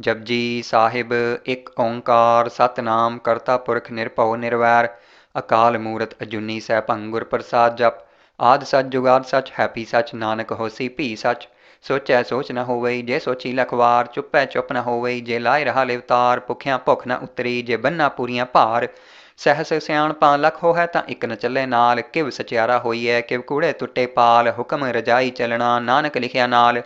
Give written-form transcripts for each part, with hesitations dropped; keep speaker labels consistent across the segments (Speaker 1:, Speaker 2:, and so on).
Speaker 1: जपजी साहिब एक ओंकार सतनाम करता पुरख निरभਉ निरवैर अकाल मूरत अजूनी सैभं गुर प्रसाद जप आद सच जुगाद सच हैपी सच नानक होसी भी सच सोचै सोच न होवई जे सोची लखवार चुपै चुप न होवई जे लाए रहा लिवतार भुखिया भुख न उतरी जे बन्ना पूरियां भार सहस सियाणपा लख होहै तां इक न चले नाल किव सचियारा होईऐ किव कूड़े तुट्टे पाल हुक्म रजाई चलना नानक लिखिया नाल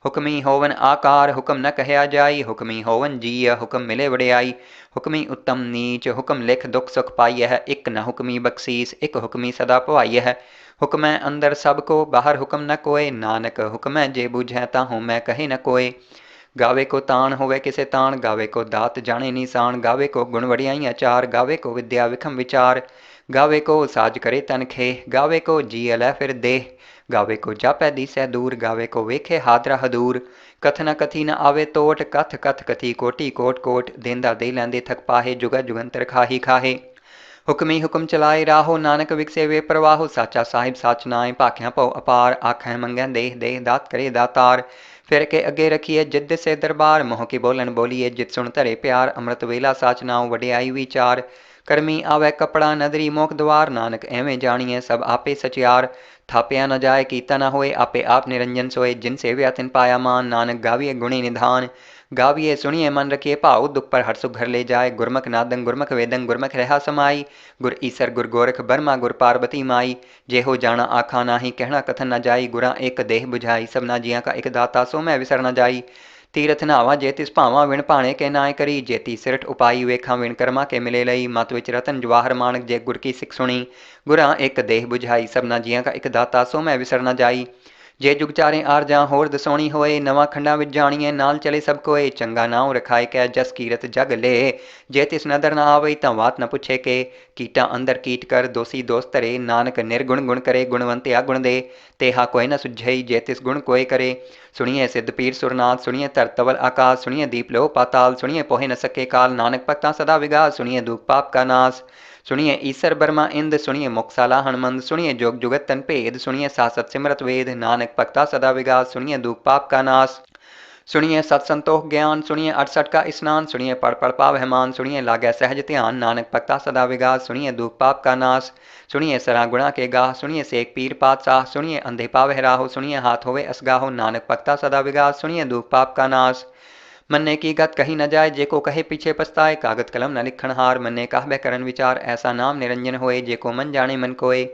Speaker 1: हुक्मी होवन आकार हुक्म न कहया जाई हुक्मी होवन जीय हुक्म मिले वड़ियाई हुक्मी उत्तम नीच हुक्म लिख दुख सुख पाई है इक न हुक्मी बख्शीस एक हुक्मी सदा भवाई है हुक्मै अंदर सब को बाहर हुक्म न कोय नानक हुक्मै जे बुझै ताहू मैं कहे न कोय गावे को तान होवे किसे तान गावे को दात जाने निशान गावे को गुण वड़ियाई अचार गावे को विद्या विखम विचार गावे को साज करे तन खे गावे को जी लै फिर देह गावे को जापै दिसै दूर गावे को वेखे हादरा हदूर कथ न कथी न आवे तोट कथ कथ कथी कोटि कोट कोट देंदा दे लैंदे थक पाहे जुगा जुगंतर खाही खाहे हुक्मी हुक्म चलाए राहो नानक विकसे वे प्रवाहो साचा साहिब साच नाए भाख्या पौ अपार आखै मंगै देह देह दात करे दातार फिर के अगे रखिए जिद से दरबार मोह के बोलन बोलिए जित सुन धरे प्यार अमृत वेला साच नाओ वडियाई विचार करमी आवे कपड़ा नदरी मोख द्वार नानक एवें जानिए सब आपे सचियार थापिया न जाए कीता न होए आपे आप निरंजन सोए जिन सेव्या तिन पाया मान नानक गाविए गुणी निधान गाविए सुनिए मन रखिए भाव दुख पर हर सुख घर ले जाए गुरमुख नादन गुरमुख वेदन गुरमुख रहा समाई गुर ईसर गुर गोरख बर्मा गुर पार्वती माई जे हो जाना आखा नाही कहना कथन न जाई गुरा एक देह बुझाई सबना जिया का एक दाता सो मैं विसर न जाई तीरथ नावा जे तिस भावा विण भाणे के नाय करी जेती सिरठ उपाई वेखा विण कर्मा के मिले लई मत विच रतन जवाहर मानक जे गुर की सिख सुनी गुरा एक देह बुझाई सबना जिया का एक दाता सो मैं विसर न जाई जे जुग चारे आर जा होर दसोणी होए नवा खंडा विच जाणीए नाल चले सब कोए चंगा नाव रखाए कै जस कीरत जग ले जे तिस नदर न आवई तां वात न पुछे के कीटा अंदर कीट कर दोषी दोष धरे नानक निर्गुण गुण करे गुणवंत गुण दे तेहा कोई न सुझई जे तिस गुण कोय करे सुनिए सिद्ध पीर सुरनाथ सुनिए धरतवल आकाश सुनिए दीप लो पाताल सुनिए पोहे न सके काल नानक भक्ता सदा विगास सुनिए दुख पाप का नाश सुनिए ईसर बर्मा इंद सुनिए मुक्साला हनुमंद सुनिए जोग जुगत तन भेद सुनिए सासत सिमरत वेद नानक भक्ता सदा विगास सुनिए दुख पाप का नाश सुनिए सत्संतोख ज्ञान सुनिए 68 का स्नान सुनिए पढ़ पढ़ पावहमान सुनिए लागे सहज ध्यान नानक भक्ता सदा विगास सुनिए दुख पाप का नाश सुनिए सरा गुणा के गाह सुनिए सेक पीर पातशाह सुनिए अंधे पावह राहो सुनिए हाथ होवे असगाहो नानक भक्ता सदा विगास सुनिए दुख पाप का नाश मन्ने की गत कही न जाए जेको कहे पीछे पछताए कागत कलम न लिखण हार मन्ने कहबे करन विचार ऐसा नाम निरंजन होए जेको मन जाने मन कोय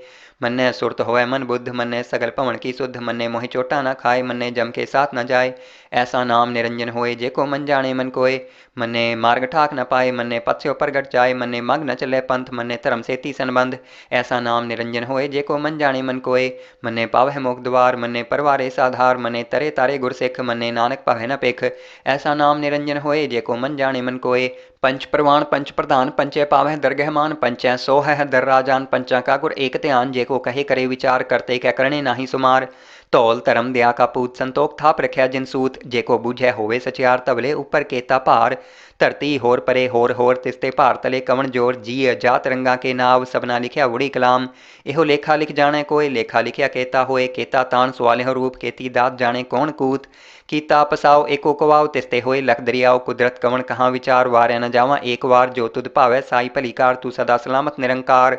Speaker 1: मन्ने सुरत होए मन बुद्ध मन्ने सगल पवन की शुद्ध मन्ने मोहि चोटा न खाए मन्ने जम के साथ न जाए ऐसा नाम निरंजन होए जेको मन जाने मन कोय मन्ने मार्ग ठाक न पाए मन्ने पथ्यो प्रगट जाए मन्ने मग न चले पंथ मन्ने धर्म सेती संबंध ऐसा नाम निरंजन होए जेको मन जाने मन कोय मन्ने पावह मोख द्वार मन्ने परवारे साधार मन्ने तरे तारे गुर सिख मन्ने नानक पावह न पेख ऐसा नाम निरंजन होए जेको मन जाने मन कोय पंच प्रवाण पंच प्रधान पंचे पावह दरगहमान पंचै सो है दर राजान पंचा का गुर एक ध्यान जेको कहे करे विचार करते कै करने नाही सुमार धौल धर्म दया का पूत संतोख थाप रख्या जिन सूत जेको बूझै होवे सचियार तबले ऊपर केता भार धरती होर परे होर तिस्ते भार तले कवन जोर जी जात रंगा के नाव सबना लिखिया उड़ी कलाम एहो लेखा लिख जाने कोय लेखा लिखिया केता होए केता तान सवालिहो रूप केती दात जाने कौन कूत कीता पसाओ एको कवाओ तिस्ते होए लख दरियाओ कुदरत कवन कहाँ विचार वार्या न जावा एक वार जो तुद भावै साई भलीकार तू सदा सलामत निरंकार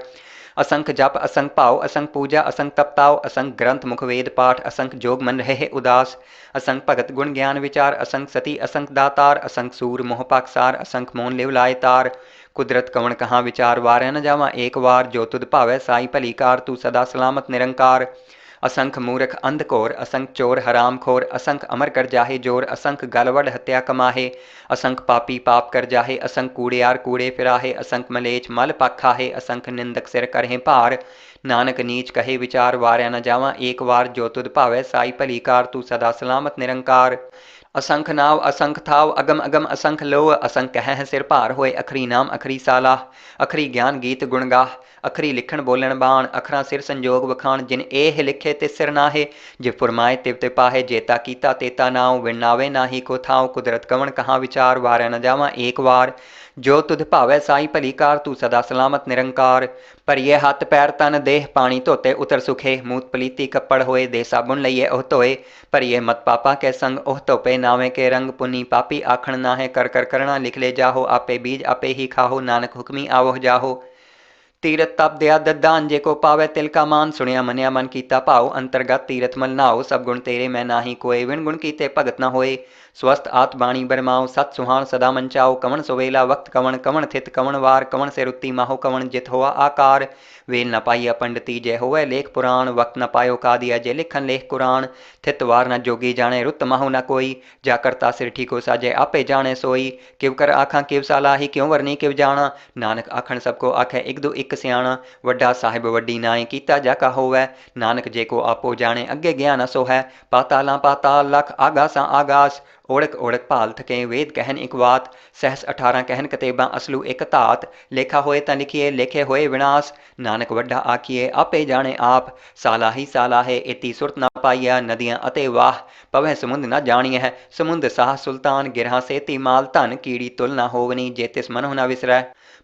Speaker 1: असंख जप असंख भाव असंख पूजा असंख तपताव असंख ग्रंथ मुखवेद पाठ असंख जोग मन रहे उदास असंख भगत गुण ज्ञान विचार असंख सती असंख दातार असंख सूर मोह पाकसार असंख मोन लिव लाए तार कुदरत कवन कहाँ विचार वार्या न जावा एक वार जो तुद भावै साई भलीकार तू सदा सलामत निरंकार असंख मूर्ख अंधकोर असंख चोर हराम खोर असंख अमर कर जाहे जोर असंख गलवड हत्या कमाहे असंख पापी पाप कर जाहे असंख कूड़ियार कूड़े फिराहे असंख मलेच मल पाखाहे असंख निंदक सिर करहे भार नानक नीच कहे विचार वार्या न जावा एक वार जो तुद भावै साई भलीकार तू सदा सलामत निरंकार असंख नाव असंख थाव अगम अगम असंख लोह असंख कह सिर भार होए अखरी नाम अखरी सालाह अखरी ज्ञान गीत गुण गाह अखरी लिखण बोलन बाण अखरा सिर संजोग वखाण जिन एह लिखे तिस सिर नाहे जे फुरमाए तिव ते पाहे जेता कीता तेता नाव विनावे नाही को थाव कुदरत कवन कहाँ विचार वार्या न जावा एक वार जो तुध भावै साई भलीकार तू सदा सलामत निरंकार पर ये हथ पैर तन देह पानी धोते उतर सुखे मूत पलीती कपड़ होए दे साबुन लइए ओह धोए पर ये मत पापा के संग ओह धोपे नावे के रंग पुनी पापी आखण ना है कर कर करना लिख ले जाहो आपे बीज आपे ही खाहो नानक हुक्मी आवह जाहो। तीरथ तप दया ददान जे को पावे तिल का मान सुनिया मनिया मन कीता भाव अंतर्गत तीरथ मल नाओ सब गुण तेरे मैं नाही कोय विण गुण कीते भगत न होए। स्वस्थ आत बाणी बरमाओ सत सुहान सदा मंचाओ कवन सुवेला वक्त कवन कवन थित कवन वार कवन से रुत्ती माहो कवन जित होआ आकार। वेल न पाइया पंडिती जय होवे लेख पुराण वक्त न पायो का दिया जय लिखन लेख कुरान। थित वार न जोगी जाने रुत माहो न कोई जा करता सिर ठीको साजे आपे जाने सोई। किव कर आखा किव सालाही क्यों वरनी किव जाना नानक आखण सबको आखे एक दो एक सियाणा। वड्डा साहिब वड्डी नाई कीता जाका होवै नानक जे को आपो जाने अगे ज्ञान असो है। पाताला पाताल लख आगासा आगास ओढ़क ओढ़क भाल थके वेद कहन एक बात। सहस 18 कहन कतेबा असलू एक धात लेखा होए ता लिखिए लेखे होए विनाश। नानक वड्डा आखिए आपे जाने आप साला ही साला है इति सुरत न पाइया नदियां अते वाह। पवह समुंद न जानिय है समुंद साह सुल्तान गिरहा सेती माल धन कीड़ी तुल न होवनी जे तिस मनो न विसरै।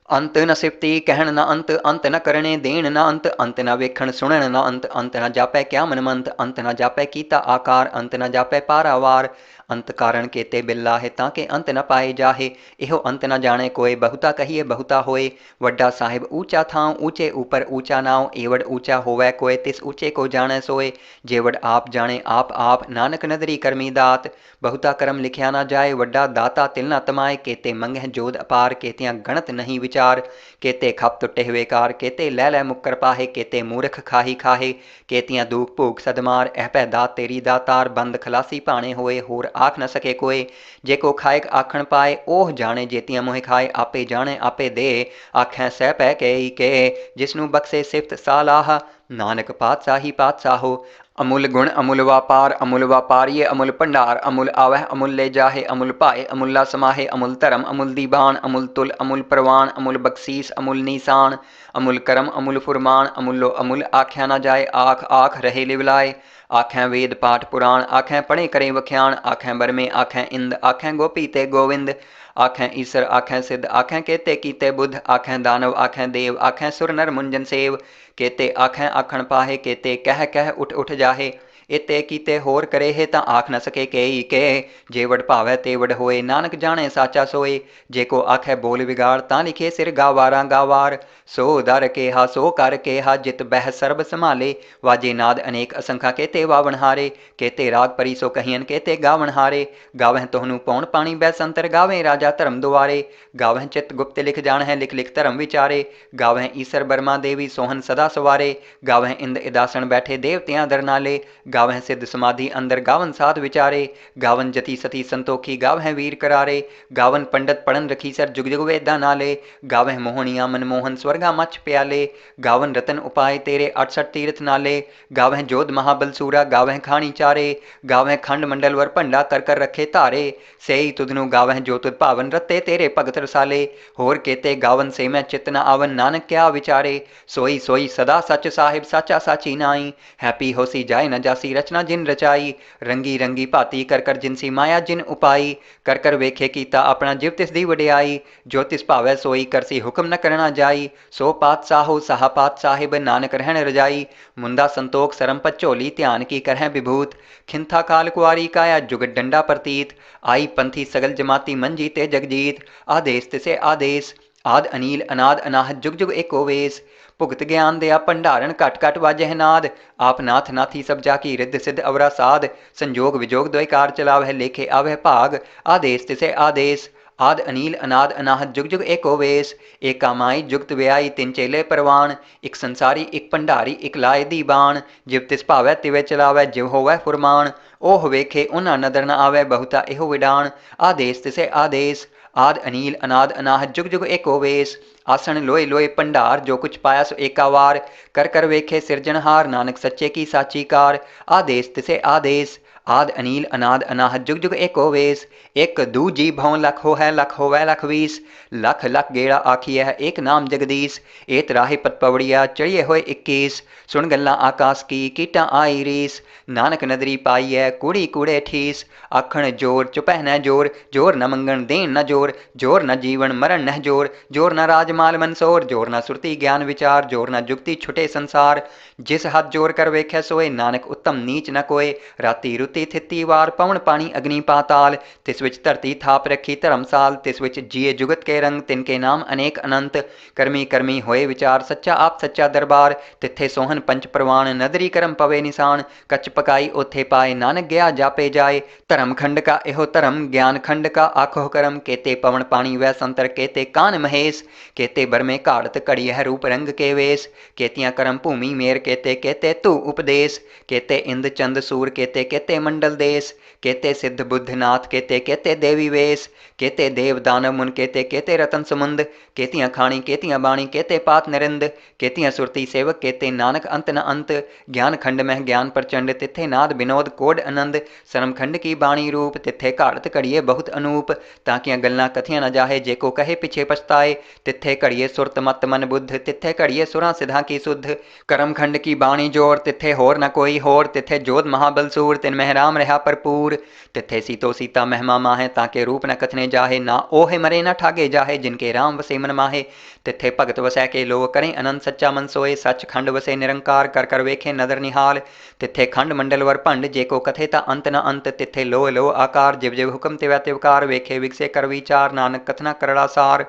Speaker 1: अंत न सिफती कहन न अंत अंत न करने देन न अंत अंत न वेखण सुनन न अंत अंत न जापै क्या मनमंत अंत न जापै कीता आकार अंत न जापै पारावार। अंत कारण केते बिल्ला है ताके अंत न पाए जाहे इहो अंत न जाने कोय बहुता कहिए बहुता होए। वड्डा साहिब ऊंचा थाव ऊंचे ऊपर ऊंचा नाव एवड ऊंचा होवै कोय तिस ऊंचे को जाने सोए। जेवड आप जाने आप नानक नदरी करमी दात बहुता कर्म लिखिया न जाए वड्डा दाता तिल न तमाए। केते मंगह जोध अपार केतियां गणत नहीं विचार केते खप तुटे हुए कार केते लै लै मुक्कर पाहे केते मूर्ख खाही खाहे। केतियां दूख भूख सदमार ऐपै दात तेरी दातार बंद खलासी पाने होए होर आख न सके कोय। जे को खाएक आखण पाए ओह जाने जेतियां मोह खाए आपे जाने आपे दे आखें सह पै के जिसनु बख्शे सिफत सालाह। नानक पातशाही पातशाहो अमूल गुण अमूल व्यापार ये अमूल भंडार अमूल आवह अमूल ले जाहे अमूल पाए अमूला समाहे अमूल धर्म अमूल दीबान अमूल तुल अमूल परवान अमूल बख्शीस अमूल निशान अमूल करम अमूल फुरमान अमूलो अमूल आख्या न जाए आख आख रहे लिवलाए। आखें वेद पाठ पुराण आखें पढ़े करें वख्याण आखें बरमे आखें इंद आखें गोपी ते गोविंद आखें ईसर आखें सिद्ध आखें केते कीते बुद्ध आखें दानव आखें देव आखें सुर नर मुंजन सेव। केते आखें आखण पाहे केते कह कह उठ उठ जाहे इते कीते होर करे है ता आख न सके के जेवड भावै तेवड होए नानक जाने साचा सोए। जे को आखे बोल बिगाड़ ता लिखे सिर गावारा गावार सो दर केहा सो कर केहा जित बह सर्ब संभाले। वाजे नाद अनेक असंखा केते वावन हारे केते राग परी सो कहियन केते गावन हारे। गावह तोहनु पौन पानी बैसंतर गावें राजा धर्म दुआरे गावह चित गुप्त लिख जान है लिख लिख धर्म विचारे। गावह ईसर बर्मा देवी सोहन सदा सवारे गावह इंद इदासन बैठे देवतियां दर नाले। गावह सिद्ध समाधि अंदर गावन साध विचारे गावन जति सती संतोखी गावह वीर करारे। गावन पंडित पढ़न रखी सर जुग जुग वेदा नाले गावह मोहनिया मनमोहन स्वर्गा मछ प्याले। गावन रतन उपाय तेरे 68 तीर्थ नाले गावह जोध महाबल सूरा गावह खानी चारे। गावह खंड मंडल वर भंडा कर कर रखे धारे सेई तुधनु गावह जो तुध भावन रते तेरे भगत रसाले। होर केते गावन से मैं चित न आवन नानक क्या विचारे सोई सोई सदा सच साहिब साचा साची नाई। हैप्पी होसी जाए न जासी रचना जिन रचाई रंगी रंगी भाती कर कर जिनसी माया जिन उपाई। कर कर वेखे कीता अपना जिव तिस दी वडियाई जो तिस भावै सोई करसी हुक्म न करना जाई। सो पात साहो साहा पात साहिब नानक रहन रजाई। मुंदा संतोख सरम पचोली ध्यान की करह विभूत खिंथा काल कुआरी काया जुगत डंडा प्रतीत। आई पंथी सगल जमाती मंजी ते जगजीत आदेश तिसे आदेश आद अनील अनाद अनाहत जुग जुग एको वेश। भुगत ज्ञान दया भंडारण कट कट वाजह नाद आप नाथ नाथी सब जाकी रिद्ध सिद्ध अवरा साध। संजोग विजोग द्वैकार चलावह लेखे आवह भाग आदेश तिसे आदेश आद अनील अनाद अनाहत जुग जुग एको वेश। एक कामाई जुगत व्याई तिन चेले परवान एक संसारी एक भंडारी एक लाए दीबान। जिव तिस भावै तिवे चलावै जिव होवै फुरमान ओह वेखे उन्हा नदर न आवै बहुता एहो विडान आदेश तिसे आदेश आद अनील अनाद अनाहत जुग जुग एको वेश। आसन लोए लोए भंडार जो कुछ पाया सो एकावार कर कर वेखे सिरजनहार नानक सच्चे की साची कार आदेश तिसे आदेश आद अनील अनाद अनाहत जुग जुग एको वेश। एक दू जी भौं लख हो है लख होवै लख वीस लख लख गेड़ा आखिए है एक नाम जगदीश। एत राहे पत पवड़िया चढ़िए होए 21 सुन गल्ला आकाश की कीटा आई रीस। नानक नदरी पाई है कूड़ी कूड़े ठीस आखण जोर चुपह न जोर जोर न मंगन देन न जोर जोर न जीवन मरण न जोर जोर न राजमाल मनसोर जोर न सुरती ज्ञान विचार जोर न जुगती छुटे संसार। जिस हाथ जोर कर वेखे सोए नानक उत्तम नीच न कोय राती रुत जुत्ती थित्ती वार पवन पानी अग्नि पाताल, तिस विच धरती थाप रखी धर्मसाल, तिस विच जिए जुगत के रंग, तिनके नाम अनेक अनंत, करमी करमी होए विचार, सच्चा आप सच्चा दरबार, तिथे सोहन पंच प्रवाण, नदरी करम पवे निशान, कच पकाई ओथे पाए, नानक गया जापे जाए, धर्म खंड का एहो धर्म, ज्ञान खंड का आखो करम, केते पवन पानी वै संतर, केते कान महेश, केते बरमे घाड़त घड़ी है रूप रंग के वेश, केतियां करम भूमि मेर, केते केते तू उपदेश, केते इंद चंद सूर, केते केते मंडल देश, केते सिद्ध बुद्धनाथ, केते केते देवी वेश, केते देव दानव मुन, केते केते रतन समुंद, केतियां खाणी केतियां बाणी, केते पात निरिंद, केतियां सुरती सेवक, केते नानक अंत न अंत, ज्ञान खंड मह ज्ञान प्रचंड, तिथे नाद विनोद कोड आनंद, सरम खंड की बाणी रूप, तिथे घाड़त घड़िए बहुत अनूप, ताकियां गल्लां कथियां न जाहे, जेको कहे पिछे पछताए, तिथे घड़िए सुरत मत मन बुद्ध, तिथे घड़िए सुरां सिद्धां की सुध, करम खंड की बाणी जोर, तिथे होर न कोई होर, तिथे जोध महाबल सूर, तिन मह राम रहा भरपूर, तिथे सीतो सीता महिमा माहे, ताके रूप न कथने जाहे, ना ओहे मरे न ठागे जाहे, जिनके राम वसे मन माहे, तिथे भगत वसै के लो करें अनंत सच्चा मन सोए, सच खंड वसे निरंकार कर कर वेखे नदर निहाल, तिथे खंड मंडल वर भंड, जेको कथे ता अंत न अंत, तिथे लो लो आकार, जिव जिव हुक्म तिवै तिवकार, वेखे विगसे कर विचार, नानक कथना करड़ा सार,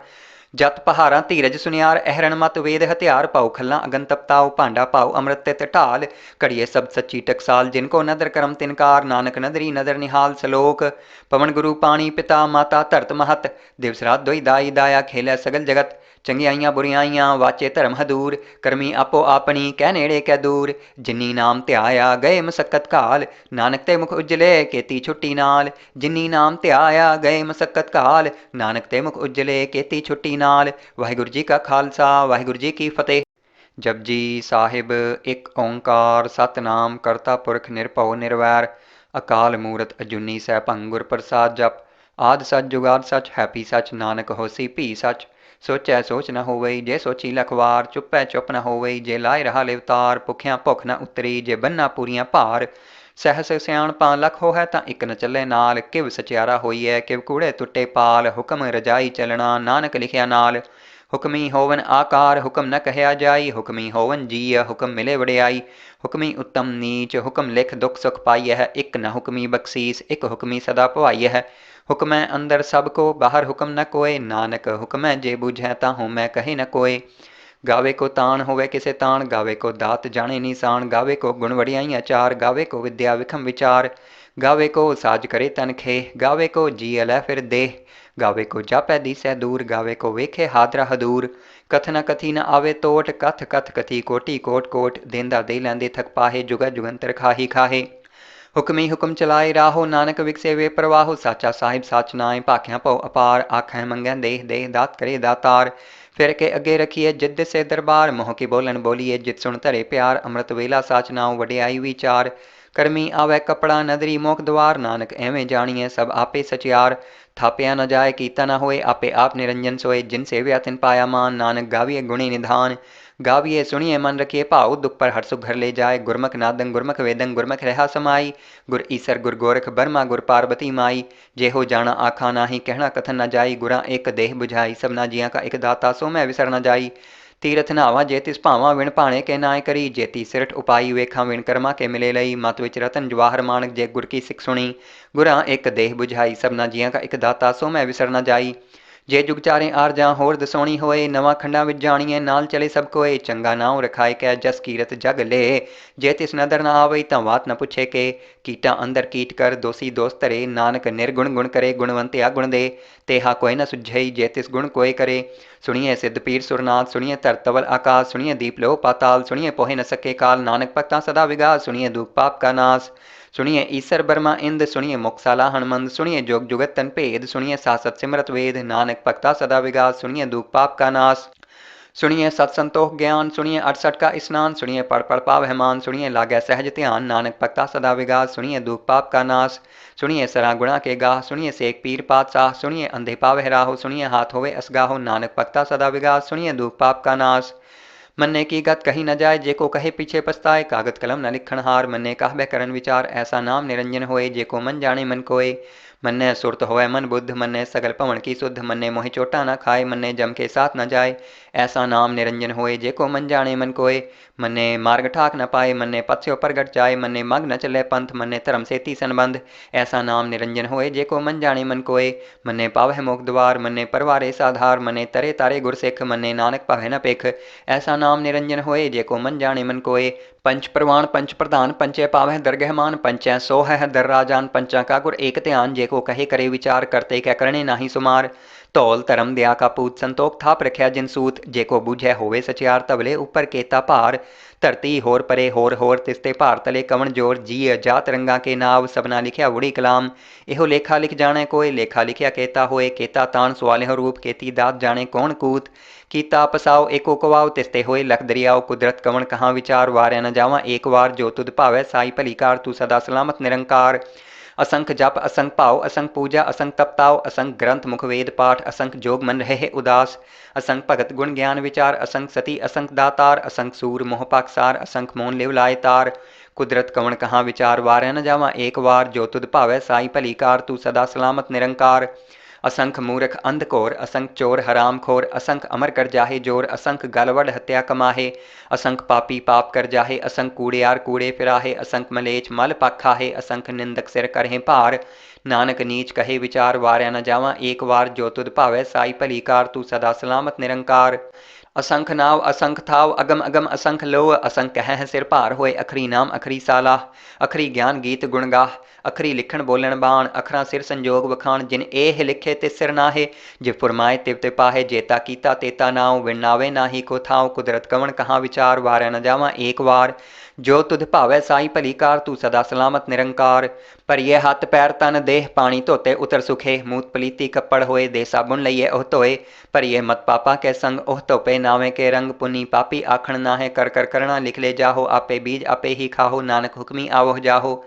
Speaker 1: जत पहारा धीरज सुनियार, अहरण मत वेद हथियार, पाओ खल्ला अगन तपताओ, भांडा पाओ अमृत तित ढाल, घड़िए सब सच्ची टकसाल, जिनको नदर करम तिनकार, नानक नदरी नदर निहाल सलोक, पवन गुरु पानी पिता माता धरत महत, दिवस रात दोई दाई दाया, खेलै सगल जगत, चंगियाइयां बुरियाइयां वाचे धर्म हदूर, करमी आपो आपनी कह नेड़े कै दूर, जिन्नी नाम ध्याया गए मसक्कत काल, नानक ते मुख उजले केती छुट्टी नाल, जिन्नी नाम ध्याया गए मसक्कत काल, नानक ते मुख उजले केती छुट्टी नाल। वाहिगुरू जी का खालसा वाहिगुरू जी की फतेह। जपजी ਸਾਹਿਬ ਇੱਕ ਓੰਕਾਰ ਸਤਨਾਮ ਕਰਤਾ ਪੁਰਖ ਨਿਰਭਉ ਨਿਰਵੈਰ ਅਕਾਲ ਮੂਰਤ ਅਜੂਨੀ ਸੈਭੰ ਗੁਰ ਪ੍ਰਸਾਦ ਜਪ ਆਦ ਸਚ ਜੁਗਾਦ ਸਚ ਹੈਪੀ ਸਚ ਨਾਨਕ ਹੋਸੀ ਭੀ ਸਚ ਸੋਚੈ ਸੋਚ ਨ ਹੋਵਈ ਜੇ ਸੋਚੀ ਲਖਵਾਰ ਚੁੱਪੈ ਚੁੱਪ ਨ ਹੋਵਈ ਜੇ ਲਾਇ ਰਹਾ ਲਿਵਤਾਰ ਭੁਖਿਆ ਭੁੱਖ ਨ ਉਤਰੀ ਜੇ ਬੰਨਾ ਪੂਰੀਆਂ ਭਾਰ ਸਹਿਸ ਸਿਆਣਪਾਂ ਲੱਖ ਹੋਇ ਤਾਂ ਇੱਕ ਨ ਚੱਲੇ ਨਾਲ ਕਿਵ ਸਚਿਆਰਾ ਹੋਈਐ ਕਿਵ ਕੂੜੇ ਟੁੱਟੇ ਪਾਲ ਹੁਕਮ ਰਜਾਈ ਚੱਲਣਾ ਨਾਨਕ ਲਿਖਿਆ ਨਾਲ ਹੁਕਮੀ ਹੋਵਨ ਆਕਾਰ ਹੁਕਮ ਨ ਕਹਿਆ ਜਾਈ ਹੁਕਮੀ ਹੋਵਨ ਜੀਅ ਹੁਕਮ ਮਿਲੇ ਵਡਿਆਈ ਹੁਕਮੀ ਉੱਤਮ ਨੀਚ ਹੁਕਮ ਲਿਖ ਦੁਖ ਸੁਖ ਪਾਈਐ ਇੱਕ ਨ ਹੁਕਮੀ ਬਖਸ਼ੀਸ ਇੱਕ ਹੁਕਮੀ ਸਦਾ ਭਵਾਈਐ ਹੁਕਮੈ ਅੰਦਰ ਸਭ ਕੋ ਬਾਹਰ ਹੁਕਮ ਨ ਕੋਏ ਨਾਨਕ ਹੁਕਮੈ ਜੇ ਬੁਝੈ ਤਾਂ ਹੋਮੈ ਕਹੇ ਨ ਕੋਏ गावे को तान होवे किसे तान गावे को दात जाने निशान गावे को गुण वड़ियाइयाँ चार गावे को विद्या विखम विचार गावे को साज करे तन खे गावे को जी अलै फिर देह गावे को जापै दीसै दूर गावे को वेखे हादरा हदूर कथ न कथी न आवे तोट कथ कथ कथी कोटि कोट कोट देंदा दे लैंदे थक पाहे जुगा जुगंतर खाही खाहे हुक्मी हुक्म चलाए राहो नानक विकसे वे प्रवाहो साचा साहिब साच नाए भाख्या पौ अपार आखै मंगै देह देह दात करे दातार फिर के अगे रखिए जिद से दरबार मोह की बोलन बोलिए जित सुन धरे प्यार अमृत वेला साच नाओ वडियाई विचार करमी आवे कपड़ा नदरी मोख द्वार नानक एवें जानिए सब आपे सचियार थापिया न जाए कीता न होए आपे आप निरंजन सोए जिन सेव्या तिन पाया मान नानक गाविए गुणी निधान गाविए सुनिए मन रखिए भाव दुख पर हर सुख घर ले जाए गुरमुख नादंग गुरमुख वेदंग गुरमुख रहा समाई गुर ईसर गुर गोरख बर्मा गुर पार्वती माई जेहो जाना आखा नाही कहना कथन न जाई गुरा एक देह बुझाई सबना जिया का एक दाता सो मैं विसर न जाई तीरथ नावा जे तिस भावा विण भाणे के नाय करी जेती सिरठ उपाई वेखा विण कर्मा के मिले लई मत विच रतन जवाहर मानक जे गुर की सिख सुनी गुरा एक देह बुझाई सबना जिया का एक दाता सो मैं विसर न जाई जे जुग चारे आर जा होर दसोणी होए नवा खंडा विच जाणीए नाल चले सब कोए चंगा नाव रखाए कै जस कीरत जग ले जे तिस नदर न आवई तां वात न पुछे के कीटा अंदर कीट कर दोषी दोष धरे नानक निर्गुण गुण करे गुणवंत गुण दे तेहा कोई न सुझई जे तिस गुण कोय करे सुनिए सिद्ध पीर सुरनाथ सुनिए धर तवल आकाश सुनिए दीप लो पाताल सुनिए पोहे न सके काल नानक भक्ता सदा विगास सुनिए दुख पाप का नाश सुनिए ईसर बर्मा इंद सुनिए मुक्साला हनुमंद सुनिए जोग जुगत तन भेद सुनिए सासत सिमरत वेद नानक भक्ता सदा विगास सुनिए दुख पाप का नाश सुनिए सत्संतोख ज्ञान सुनिए अड़सठ का स्नान सुनिए पढ़ पढ़ पाव हेमान सुनिए लागै सहज ध्यान नानक भक्ता सदा विगास सुनिए दुख पाप का नाश सुनिए सरा गुणा के गाह सुनिए सेक पीर पातशाह सुनिए अंधे पावे राहो सुनिए हाथ होवे असगाहो नानक भक्ता सदा विगास सुनिए दुख पाप का नाश मन्ने की गत कही न जाए जेको कहे पीछे पछताए कागत कलम न लिखण हार मन्ने कहबे करन विचार ऐसा नाम निरंजन होए जेको मन जाने मन कोय मन्ने सुरत होवे मन बुद्ध, मन्ने सगल पवन की शुद्ध, मन्ने मोहि चोटा न खाए, मन्ने जम के साथ न जाए। ऐसा नाम निरंजन होए, जेको मन जाने मन कोय। मन्ने मार्ग ठाक न पाए, मन्ने पथ्यो प्रगट जाए, मन्ने मग न चले पंथ, मन्ने धर्म से ती संबंध। ऐसा नाम निरंजन होए, जेको मन जाने मन कोय। मन्ने पावह मोक्ष द्वार, मन्ने परवारे साधार, मन्ने तरे तारे गुर सिख, मन्ने नानक पावे न पेख। ऐसा नाम निरंजन होए, जेको मन जाने मन कोय। पंच प्रवाण पंच प्रधान, पंचे पावह दरगह मान, पंचै सोह है दर राजान, पंचा का गुर एक ध्यान, जेको कहे करे विचार, करते कै करने नाही सुमार। धौल धर्म दया का पूत, संतोख थाप रख्या जिन सूत, जेको बूझै होवे सचियार, तबले ऊपर केता भार। धरती होर परे होर तिसते भार तले कवन जोर, जीय जात रंगा के नाव, सबना लिखिया उड़ी कलाम। एहो लेखा लिख जाने कोय, लेखा लिखिया केता होए, केता तान सुआलिहो रूप, केती दात जाने कौन कूत। कीता पसाओ एको कवाओ, तिसते होए लख दरियाओ, कुदरत कवन कहाँ विचार, वार्या न जावा एक वार, जो तुध भावै साई भली कार, तू सदा सलामत निरंकार। असंख जप असंख भाव, असंख पूजा असंख तपताओ, असंख ग्रंथ मुख वेद पाठ, असंख जोग मन रहे उदास। असंख भगत गुण ज्ञान विचार, असंख सती असंख दातार, असंख सूर मोह पाकसार, असंख मोन लिव लाए तार। कुदरत कवन कहाँ विचार, वार्या न जावा एक वार, जो तुध भावै साई भली कार, तू सदा सलामत निरंकार। असंख मूर्ख अंधकोर, असंख चोर हराम खोर, असंख अमर कर जाहे जोर, असंख गलवड हत्या कमाहे। असंख पापी पाप कर जाहे, असंख कूड़ियार कूड़े फिराहे, असंख मलेच मल पखाहे, असंख निंदक सिर करहे भार। नानक नीच कहे विचार, वार्या न जावा एक वार, जो तुध भावै साई भली कार, तू सदा सलामत निरंकार। असंख नाव असंख थाव, अगम अगम असंख लोह, असंख कह सिर भार होए, अखरी नाम अखरी सालाह। अखरी ज्ञान गीत गुण गाह, अखरी लिखण बोलण बाण, अखरा सिर संजोग वखाण, जिन एह लिखे तिस सिर नाहे। जिव फुरमाए तिव ते पाहे, जेता कीता तेता नाव, विणावे नाही को थाव, कुदरत कवन कहाँ विचार, वार्या न जावा एक वार, जो तुध भावै साई भली कार, तू सदा सलामत निरंकार। पर ये हथ पैर तन देह, पानी धोते उतर सुखे, मूत पलीती कपड़ होए, दे साबुन लइए ओह धोए। पर ये मत पापा के संग, ओह धोपे नावे के रंग, पुनी पापी आखण नाहे, कर कर करना लिख ले जाहो, आपे बीज आपे ही खाहो, नानक हुक्मी आवह जाहो।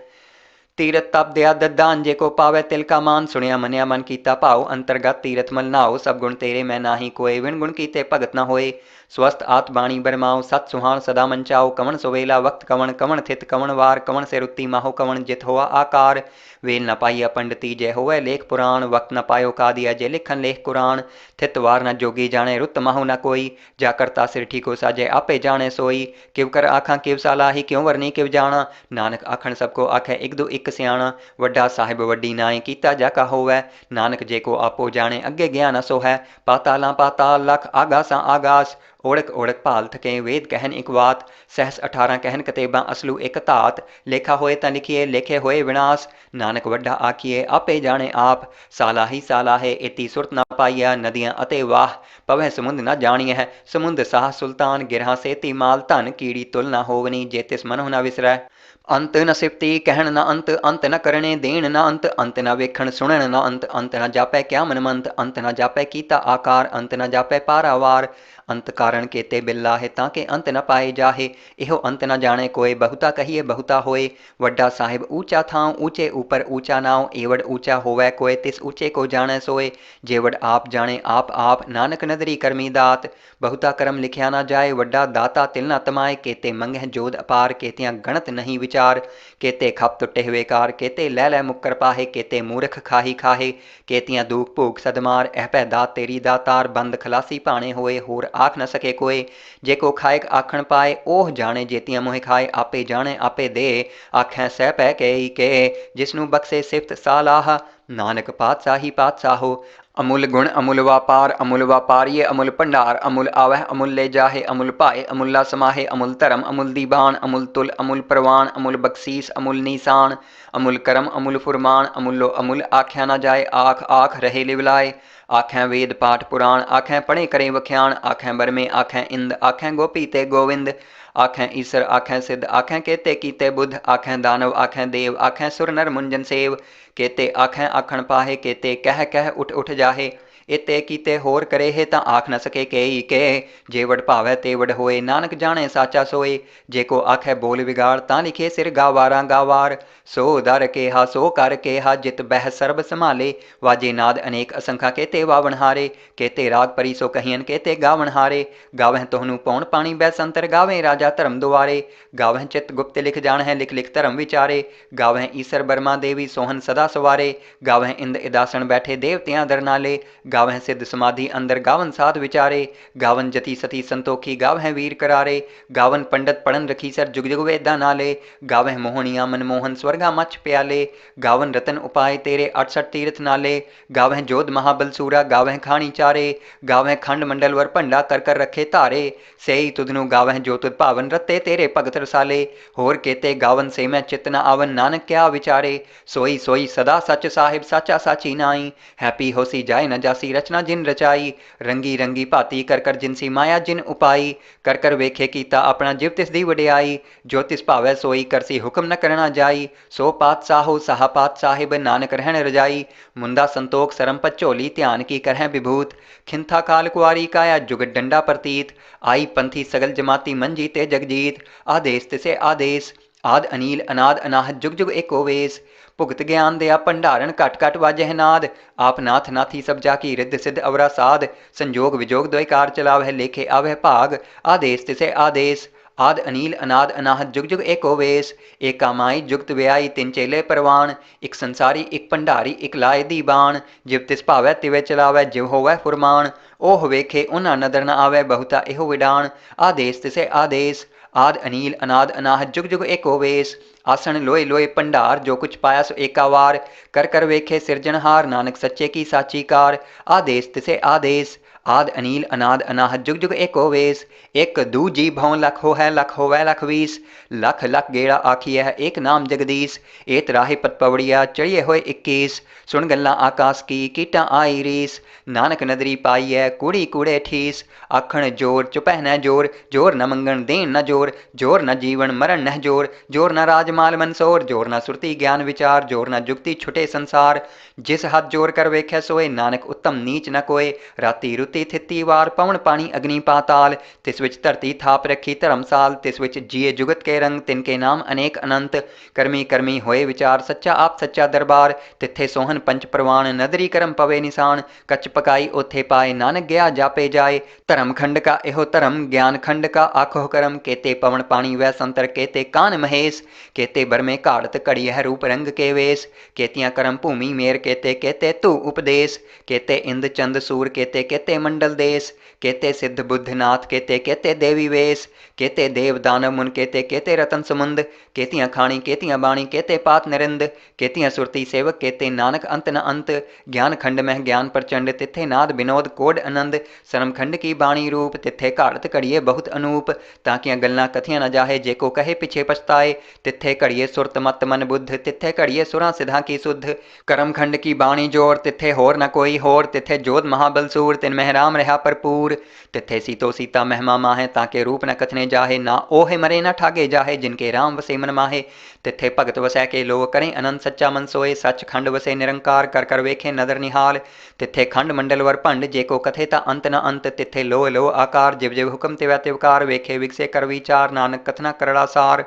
Speaker 1: तीरथ तप दया ददान, जेको पावै तिल का मान, सुनिया मनिया मन कीता भाव, अंतर्गत तीरथ मल नाओ, सब गुण तेरे मैं नाही कोय, विण गुण कीते भगत न होए। स्वस्थ आत बाणी बरमाओ, सत सुहान सदा मंचाओ, कवन सुवेला वक्त कवन, कवन थित कवन वार, कवन से रुत्ती माहो, कवन जित होआ आकार। वेल न पाइया पंडिती जय होवे लेख पुराण, वक्त न पायो का दिया जय लिखन लेख कुरान। थित वार न जोगी जाने, रुत माहो न कोई, जा करता सिर ठीको साजे आपे जाने सोई। किव कर आखा किव सालाही, क्यों वरनी किव जाना, नानक आखण सबको आखे एक दो एक सियाणा। वड्डा साहिब वड्डी नाए कीता जाका होवै, नानक जेको आपो जाने अगे गया न सो है। पाताला पाताल लख आगासा आगास, ओढ़क ओढ़क भाल थके वेद कहन एक बात। सहस 18 कहन कतेबा असलू एक धात, लेखा होए ता लिखिए लेखे होए विनाश। नानक वड्डा आखिए आपे जाने आप, सालाही सालाहे इति सुरत न पाइया, नदियां अते वाह पवह समुंद न जानिय है। समुंद साह सुल्तान गिरहा सेती माल, धन कीड़ी तुल न होवनी, जे तिस मनों न विसरै। अंत न सिफती कहण न अंत, अंत न करने देण न अंत, अंत न वेखण सुणन न अंत, अंत न जापै क्या मनमंत, अंत न जापै कीता आकार, अंत न जापै पारावार। अंत कारण केते बिल्लाहे, ताके अंत न पाए जाहे। इहो अंत न जाने कोय, बहुता कहिए बहुता होए। वड्डा साहिब ऊंचा थां, ऊंचे ऊपर ऊंचा नाव, एवड ऊंचा होवै कोय, तिस ऊंचे को जाने सोए। जेवड आप जाने आप, नानक नदरी करमी दात। बहुता कर्म लिखिया न जाए, वड्डा दाता तिल न तमाए। केते मंगह जोध अपार, केतियां गणत नहीं विचार। केते खप तुटे हुए कार, केते लै लै मुक्कर पाहे, केते मूर्ख खाही खाहे। केतियां दूक भूख सदमार, एह पै दात तेरी दातार। बंद खलासी भाणे होए, होर आख न सके कोय। जेको खाएक आखण पाए, ओह जाने जेतियां मोह खाए। आपे जाने आपे दे, आखै सह पै के, जिसनू बख्शे सिफत सालाह। नानक पातशाही पातशाहो, अमुल गुण अमुल व्यापारिये अमुल भंडार, अमुल आवह अमुल ले जाहे, अमुल भाए अमुल्ला समाहे। अमुल धर्म अमुल दीबान, अमुल तुल अमुल परवान, अमुल बख्शीस अमुल नीसान। अमुल करम अमुल फुरमान, अमुलो अमुल आख्या न जाए। आख आख रहे लिवलाए, आखें वेद पाठ पुराण, आखें पढ़े करे वख्याण। आखें बरमे आखें इंद, आखें गोपी ते गोविंद। आखें ईसर आखें सिद्ध, आखें केते कीते बुद्ध। आखें दानव आखें देव, आखें सुर नर मुंजन सेव। केते आखें आखण पाहे, केते कह कह उठ उठ जाहे। ਇਤੇ ਕੀਤੇ ਹੋਰ ਕਰੇਹੇ ਤਾਂ ਆਖ न सके केई के जे वड भावै ते वड होए नानक जाने साचा सोए जे को आखै बोल बिगाड़ तां लिखे सिर गावारा गावार सो दर केहा सो कर केहा जित बह सर्ब संभाले वाजे नाद अनेक असंखा केते वावन हारे केते राग परी सो कहियन केते गावन हारे गावह तोहनु पौन पानी बै संतर गावें राजा धर्म दुआरे गावह चित गुप्त लिख जान है लिख लिख धर्म विचारे गावह ईसर बर्मा देवी सोहन सदा सवारे गावह इंद इदासन बैठे देवतियां दर नाले गावह सिद्ध समाधि अंदर गावन साध विचारे गावन जति सती संतोखी गावह वीर करारे गावन पंडित पढ़न रखी सर जुग जुग वेदा नाले गावह मोहनिया मनमोहन स्वर्गा मछ प्याले गावन रतन उपाय तेरे 68 तीर्थ नाले गावह जोध महाबल सूरा गावह खानी चारे गावह खंड मंडल वर भंडा कर कर रखे धारे सेई तुधनु गावह जो तुद भावन रते तेरे भगत रसाले होर केते गावन से मैं चित न आवन नानक क्या विचारे सोई सोई सदा सच साहिब साचा साची नाई हैप्पी होसी जाए न जासी रचना जिन रचाई रंगी रंगी भाती कर कर जिनसी माया जिन उपाई कर कर वेखे कीता अपना जिव तिस दी वडियाई जो तिस भावै सोई करसी हुक्म न करना जाई सो पात साहो साहा पात साहिब नानक रहन रजाई मुंदा संतोख सरम पचोली ध्यान की करह विभूत खिंथा काल कुआरी काया जुगत डंडा प्रतीत आई पंथी सगल जमाती मंजी ते जगजीत आदेश तिसे आदेश आद अनील अनाद अनाहत जुग जुग एको वेस भुगत ज्ञान दया भंडारण घट घट वाजह नाद आप नाथ नाथी सब जाकी रिद्ध सिद्ध अवरा साध संजोग विजोग द्वैकार चलावह लेखे आवह भाग आदेश तिसे आदेश आद अनील अनाद अनाहत जुग जुग एको वेस एका माई जुगत व्याई तिन चेले परवान एक संसारी एक भंडारी एक लाए दीबान जिव तिस भावै तिवे चलावै जिव होवै फुरमान ओह वेखे उन्हा नदर न आवै बहुता एहो विडान आदेश तिसे आदेश आद अनील अनाद अनाहत जुग जुग एको वेस आसन लोए लोए भंडार जो कुछ पाया सो एकावार कर कर वेखे सिरजनहार नानक सच्चे की साची कार आदेश तिसे आदेश आद अनील अनाद अनाहत जुग जुग एको वेस एक दू जी भौं लख हो है लख होवै लख वीस लख लख गेड़ा आखिए है एक नाम जगदीश एत राहे पत पवड़िया चढ़िए होए 21 सुन गल्ला आकाश की कीटा आई रीस नानक नदरी पाई है कूड़ी कूड़े ठीस आखण जोर चुपह न जोर जोर न मंगण देन न जोर जोर न जीवन मरण न जोर जोर न राजमाल मनसोर जोर न सुरती ज्ञान विचार जोर न जुगती छुटे संसार जिस हाथ जोर कर वेख्या सोए नानक उत्तम नीच न कोय राती रुती थिती वार पवन पानी अग्नि पाताल तिस विच धरती थाप रखी धर्मसाल तिस विच जिए जुगत के रंग तिनके नाम अनेक अनंत करमी करमी होए विचार सच्चा आप सच्चा दरबार तिथे सोहन पंच प्रवाण नदरी करम पवे निशान कच पकाई ओथे पाए नानक गया जापे जाए धर्म खंड का एहो धर्म ज्ञान खंड का आखो करम केते पवन पानी वै संतर केते कान महेश केते बरमे घाड़त घड़ी है रूप रंग के वेश केतियां करम भूमि मेर केते केते तू उपदेश केते इंद चंद सूर केते केते मंडल देश केते सिद्ध बुद्ध नाथ केते केते देवी वेश केते देव दानव मुन केते केते रतन समुंद केतियां खाणी केतियां बाणी केते पात नरिंद केतियां सुरती सेवक केते नानक अंत न अंत ज्ञान खंड मह ज्ञान प्रचंड तिथे नाद विनोद कोड आनंद सरम खंड की बाणी रूप तिथे घाड़त घड़िए बहुत अनूप ताकियां गल्लां कथियां न जाहे जेको कहे पिछे पछताए तिथे घड़िए सुरत मत मन बुद्ध तिथे घड़िए सुरा सिधा की सुध करम खंड की बाणी जोर तिथे होर न कोई होर तिथे जोध महाबल सूर तिन मह राम रहा भरपूर तिथे सीतो सीता महिमा माहे ताके रूप न कथने जाहे ना ओहे मरे न ठागे जाहे जिनके राम वसे मन माहे तिथे भगत वसै के लो करें अनंत सच्चा मन सोए सच खंड वसे निरंकार कर कर वेखे नदर निहाल तिथे खंड मंडल वर भंड जेको कथे ता अंत न अंत तिथे लो लो आकार जिव जिव हुक्म तिवै तिवकार वेखे विकसे कर विचार नानक कथना करड़ा सार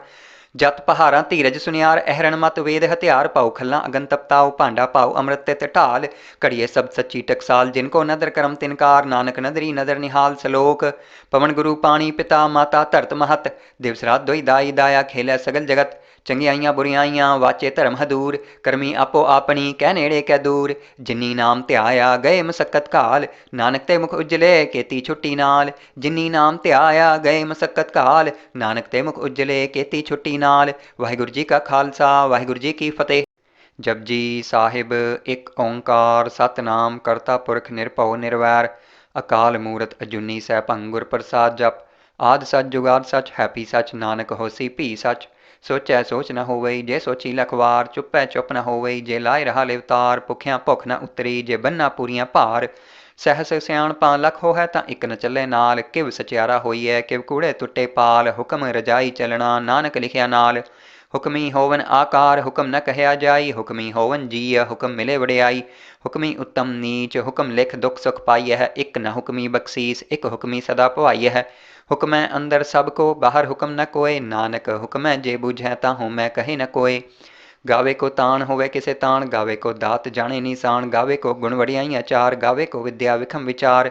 Speaker 1: जत पहारा धीरज सुनियार अहरण मत वेद हथियार पाओ खल्ला अगन तपताओ भांडा पाओ अमृत तित ढाल घड़िए सब सच्ची टकसाल जिनको नदर करम तिनकार नानक नदरी नदर निहाल सलोक पवन गुरु पानी पिता माता धरत महत दिवस रात दोई दाई दाया खेलै सगल जगत चंगियाइयां बुरियाइयां वाचे धर्म हदूर करमी आपो आपनी कह नेड़े कै दूर जिन्नी नाम ध्याया गए मसक्कत घाल नानक ते मुख उजले केती छुट्टी नाल जिन्नी नाम ध्याया गए मसक्कत घाल नानक ते मुख उजले केती छुट्टी नाल वाहिगुरू जी का खालसा वाहिगुरू जी की फतेह। जपजी साहिब एक ओंकार सतनाम करता पुरख निरभਉ निरवैर अकाल मूरत अजूनी सैभं गुर प्रसाद जप आद सच जुगाद सच हैपी सच नानक होसी भी सच सोचै सोच न होवई जे सोची लखवार चुपै चुप न होवई जे लाए रहा लिवतार भुखियां भुख न उतरी जे बन्ना पूरियां भार सहस सियाणपा लख होहै तां इक न चले नाल किव सचियारा होईऐ किव कूड़े तुट्टे पाल हुक्म रजाई चलना नानक लिखिया नाल हुक्मी होवन आकार हुक्म न कहया जाई, हुक्मी होवन जीय हुक्म मिले वड़ियाई। हुक्मी उत्तम नीच हुक्म लिख दुख सुख पाई है, एक न हुक्मी बख्शीस एक हुक्मी सदा पवाई है। हुक्मै अंदर सब को बाहर हुक्म न कोय, नानक हुक्मै जे बुझै ताहू मैं कहे न कोय। गावे को ताण होवे किसे ताण, गावे को दात जाने निशान, गावे को गुण वड़ियाई अचार, गावे को विद्या विखम विचार,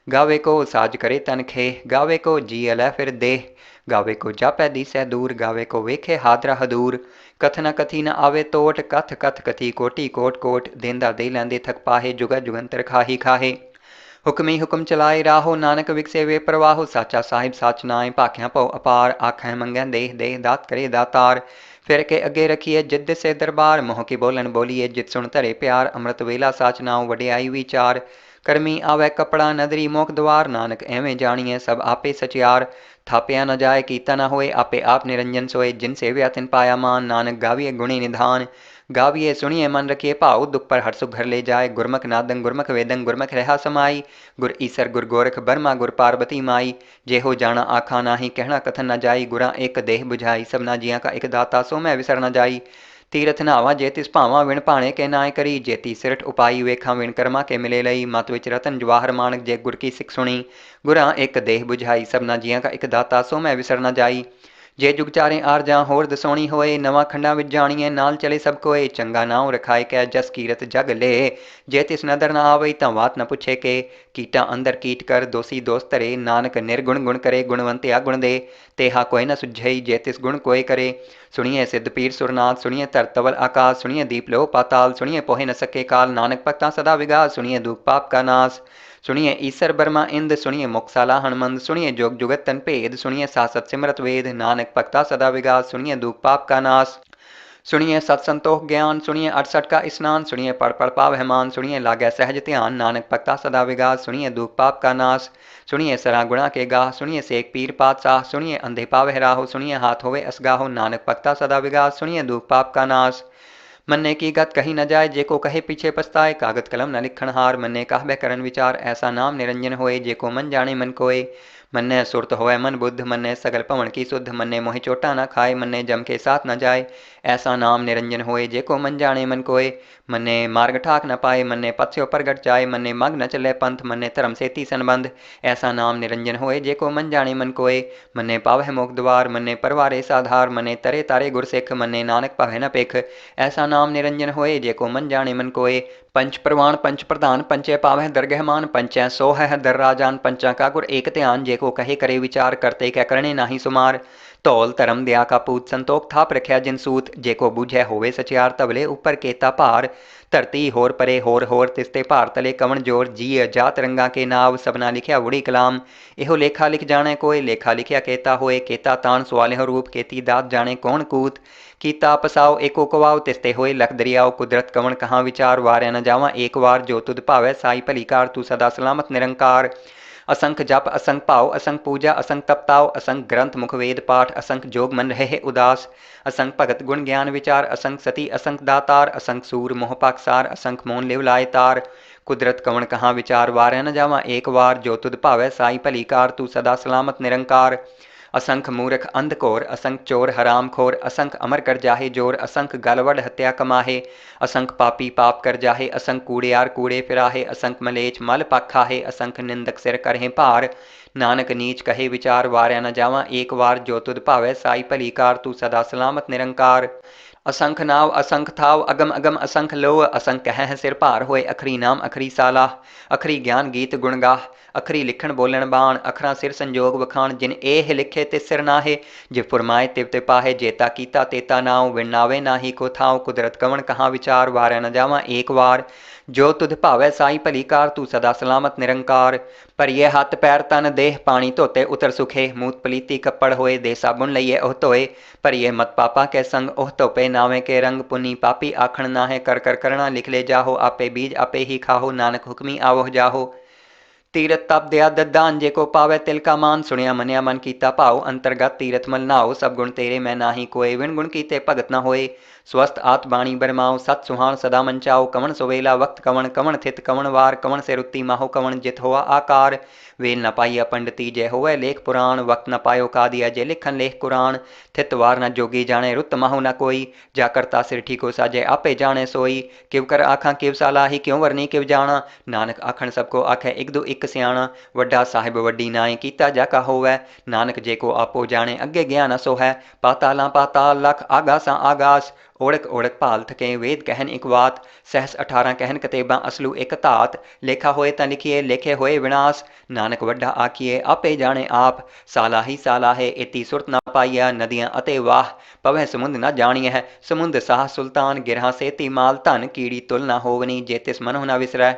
Speaker 1: गावे को साज करे तन खे, गावे को जी अलै फिर देह, गावे को जापै दिसै दूर, गावे को वेखे हादरा हदूर। कथ न कथी न आवे तोट, कथ कथ कथी कोटि कोट कोट, देंदा दे लैंदे थक पाहे, जुगा जुगंतर खाही खाहे। हुक्मी हुक्म चलाए राहो, नानक विकसे वे प्रवाहो, साचा साहिब साच नाए भाख्या पौ अपार, आखै मंगै देह देह दात करे दातार। फिर के अगे रखिए जिद से दरबार, मोह की बोलन बोलिए जित सुन धरे प्यार, अमृत वेला साच नाओ वडियाई विचार। करमी आवे कपड़ा नदरी मोख द्वार, नानक एवें जानिए सब आपे सचियार। थापिया न जाए कीता न होए, आपे आप निरंजन सोए, जिन सेव्या तिन पाया मान, नानक गाविए गुणी निधान। गाविए सुनिए मन रखिए भाव, दुख पर हर सुख घर ले जाए, गुरमुख नादं गुरमुख वेदं गुरमुख रहा समाई। गुर ईसर गुर गोरख बर्मा गुर पार्वती माई, जे हो जाना आखा नाही कहना कथन न जाई। गुरा एक देह बुझाई सबना जिया का एक दाता, सो मैं विसर न जाई। तीरथ नावा जे तिस भावा विण भाणे के नाय करी, जेती सिरठ उपाई वेखा विण कर्मा के मिले लई। मत विच रतन जवाहर माणक जे गुर की सिख सुणी, गुरा एक देह बुझाई सबना जिया का एक दाता, सो मैं विसर न जाई। जे जुग चारे आर जा होर दसोणी होए, नवा खंडा विच जाणीए नाल चले सब कोए। चंगा नाव रखाए कै जस कीरत जग ले, जे तिस नदर न आवे तां वात न पुछे के। कीटा अंदर कीट कर दोषी दोष धरे, नानक निर्गुण गुण करे गुणवंत गुण दे। तेहा कोई न सुझई जे तिस गुण कोय करे। सुनिए सिद्ध पीर सुरनाथ, सुनिए धर तवल आकाश, सुनिए दीप लो पाताल, सुनिए पोहे न सके काल। नानक भक्ता सदा विगास, सुनिए दुख पाप का नाश। सुनिए ईसर बर्मा इंद, सुनिए मुक्साला हनुमंद, सुनिए जोग जुगत तन भेद, सुनिए सासत सिमरत वेद। नानक भक्ता सदा विगास, सुनिए दुख पाप का नाश। सुनिए सत संतोख ज्ञान, सुनिए 68 का स्नान, सुनिए पढ़ पढ़ पावह मान, सुनिए लागै सहज ध्यान। नानक भक्ता सदा विगास, सुनिए दुख पाप का नाश। सुनिए सरा गुणा के गाह, सुनिए सेक पीर पातशाह, सुनिए अंधे पावह राहो, सुनिए हाथ होवे असगाहो। नानक भक्ता सदा विगास, सुनिए दुख पाप का नाश। मन्ने की गत कही न जाए, जेको कहे पीछे पछताए, कागत कलम न लिखण हार। मन्ने कहबे करन विचार, ऐसा नाम निरंजन होए, जेको मन जाने मन कोय। मन्ने सुरत होए मन बुद्ध, मन्ने सगल पवन की सुध। मन्ने मोहि चोटा न खाए, मन्ने जम के साथ न जाए। ऐसा नाम निरंजन होए, जेको मन जाने मन कोय। मन्ने मार्ग ठाक न पाए, मन्ने पथ स्यो प्रगट जाए। मन्ने मग न चले पंथ, मन्ने धर्म सेती संबंध। ऐसा नाम निरंजन होए, जेको मन जाने मन कोय। मन्ने पावह मोख द्वार, मन्ने परवारे साधार। मन्ने तरे तारे गुर सिख, मन्ने नानक पावह न पिख। ऐसा नाम निरंजन होए, जेको मन जाने मन कोय। पंच प्रवाण पंच प्रधान, पंचै पावह दरगह मान। पंचै सो है दर राजान, पंचा का गुर एक ध्यान। जेको कहे करे विचार, करते कै करने नाही सुमार। धौल धर्म दया का पूत, संतोख थाप रखिया जिन सूत। जेको बूझै होवे सचियार, तबले ऊपर केता भार। धरती होर परे होर होर, तिसते भार तले कवन जोर। जीय जात रंगा के नाव, सबना लिखिया वुड़ी कलाम। एहो लेखा लिख जाने कोय, लेखा लिखिया केता होए। केता तान सवालिह रूप, केती दात जाने कौन कूत। कीता पसाओ एको कवाओ, तिसते होए लख दरियाओ। कुदरत कवन कहाँ विचार, वार्या न जावा एक वार। जो तुद भावै साई भली कार, तू सदा सलामत निरंकार। असंख जप असंख पाओ, असंख पूजा असंख तपताओ। असंख ग्रंथ मुख वेद पाठ, असंख जोग मन रहे उदास। असंख भगत गुण ज्ञान विचार, असंख सती असंख दातार। असंख सूर मोह पाकसार, असंख मोन लिव लाए तार। कुदरत कवन कहाँ विचार, वार्या न जावा एक वार। जो तुद भावै साई भली कार, तू सदा सलामत निरंकार। असंख मूर्ख अंध घोर, असंख चोर हराम खोर। असंख अमर कर जाहे जोर, असंख गलवड हत्या कमाहे। असंख पापी पाप कर जाहे, असंख कूड़ियार कूड़े फिराहे। असंख मलेच मल पाखाहे, असंख निंदक सिर करहे भार। नानक नीच कहे विचार, वार्या न जावा एक वार। जो तुद भावै साई भली कार, तू सदा सलामत निरंकार। असंख नाव असंख थाव, अगम अगम असंख लोह। असंख कह सिर भार होए, अखरी नाम अखरी सालाह। अखरी ज्ञान गीत गुण गाह, अखरी लिखण बोलण बाण। अखरा सिर संजोग वखाण, जिन एह लिखे तिस सिर नाहे। जिव फुरमाए तिव ते पाहे, जेता कीता तेता नाव। विण नावे नाही को थाव, कुदरत कवन कहाँ विचार। वार्या न जावा एक वार। जो तुध भावै साई भली कार, तू सदा सलामत निरंकार। भरिए हथ पैर तन देह, पानी धोते उतर सुखे। मूत पलीती कपड़ होए, दे साबुन लइए ओह धोए। भरिए मत पापा के संग, ओह धोपे नावे के रंग। पुनी पापी आखण नाहे, कर कर करना लिख ले जाहो। आपे बीज आपे ही खाहो, नानक हुक्मी आवह जाहो। तीरथ तप दया ददान जे को पावे तिल का मान, सुनिया मनिया मन कीता भाव, अंतर्गत तीरथ मल नाओ, सब गुण तेरे मैं नाही कोय, विण गुण कीते भगत न होए, स्वस्थ आत बाणी बरमाओ, सत सुहान सदा मंचाओ, कवन सुवेला वक्त कवन, कवन थित कवन वार, कवन से रुत्ती माहो, कवन जित होआ आकार, वेल न पाइया पंडिती जय होवे लेख पुराण, वक्त न पायो का दिया जय लिखन लेख कुरान, थित वार न जोगी जाने रुत माहो न कोई, जा करता सिर ठीको साजे आपे जाने सोई, किव कर आखा किव सालाही क्यों वरनी किव जाना, नानक आखण सबको आखे एक दो एक सियाणा, वड्डा साहिब वड्डी नाई कीता जाका होवै, नानक जे को आपो जाने अगे ज्ञान असो है, पाताला पाताल लख आगासा आगास, ओढ़क ओढ़क भाल थके वेद कहन एक बात, सहस 18 कहन कतेबा असलू एक धात, लेखा होए ता लिखिए लेखे होए विनाश, नानक वड्डा आखिए आपे जाने आप, साला ही साला है इति सुरत न पाइया, नदियां अते वाह पवह समुंद न जानिय है, समुंद साह सुल्तान गिरहा सेती माल, धन कीड़ी तुल न होवनी जे तिस मनो न विसरै,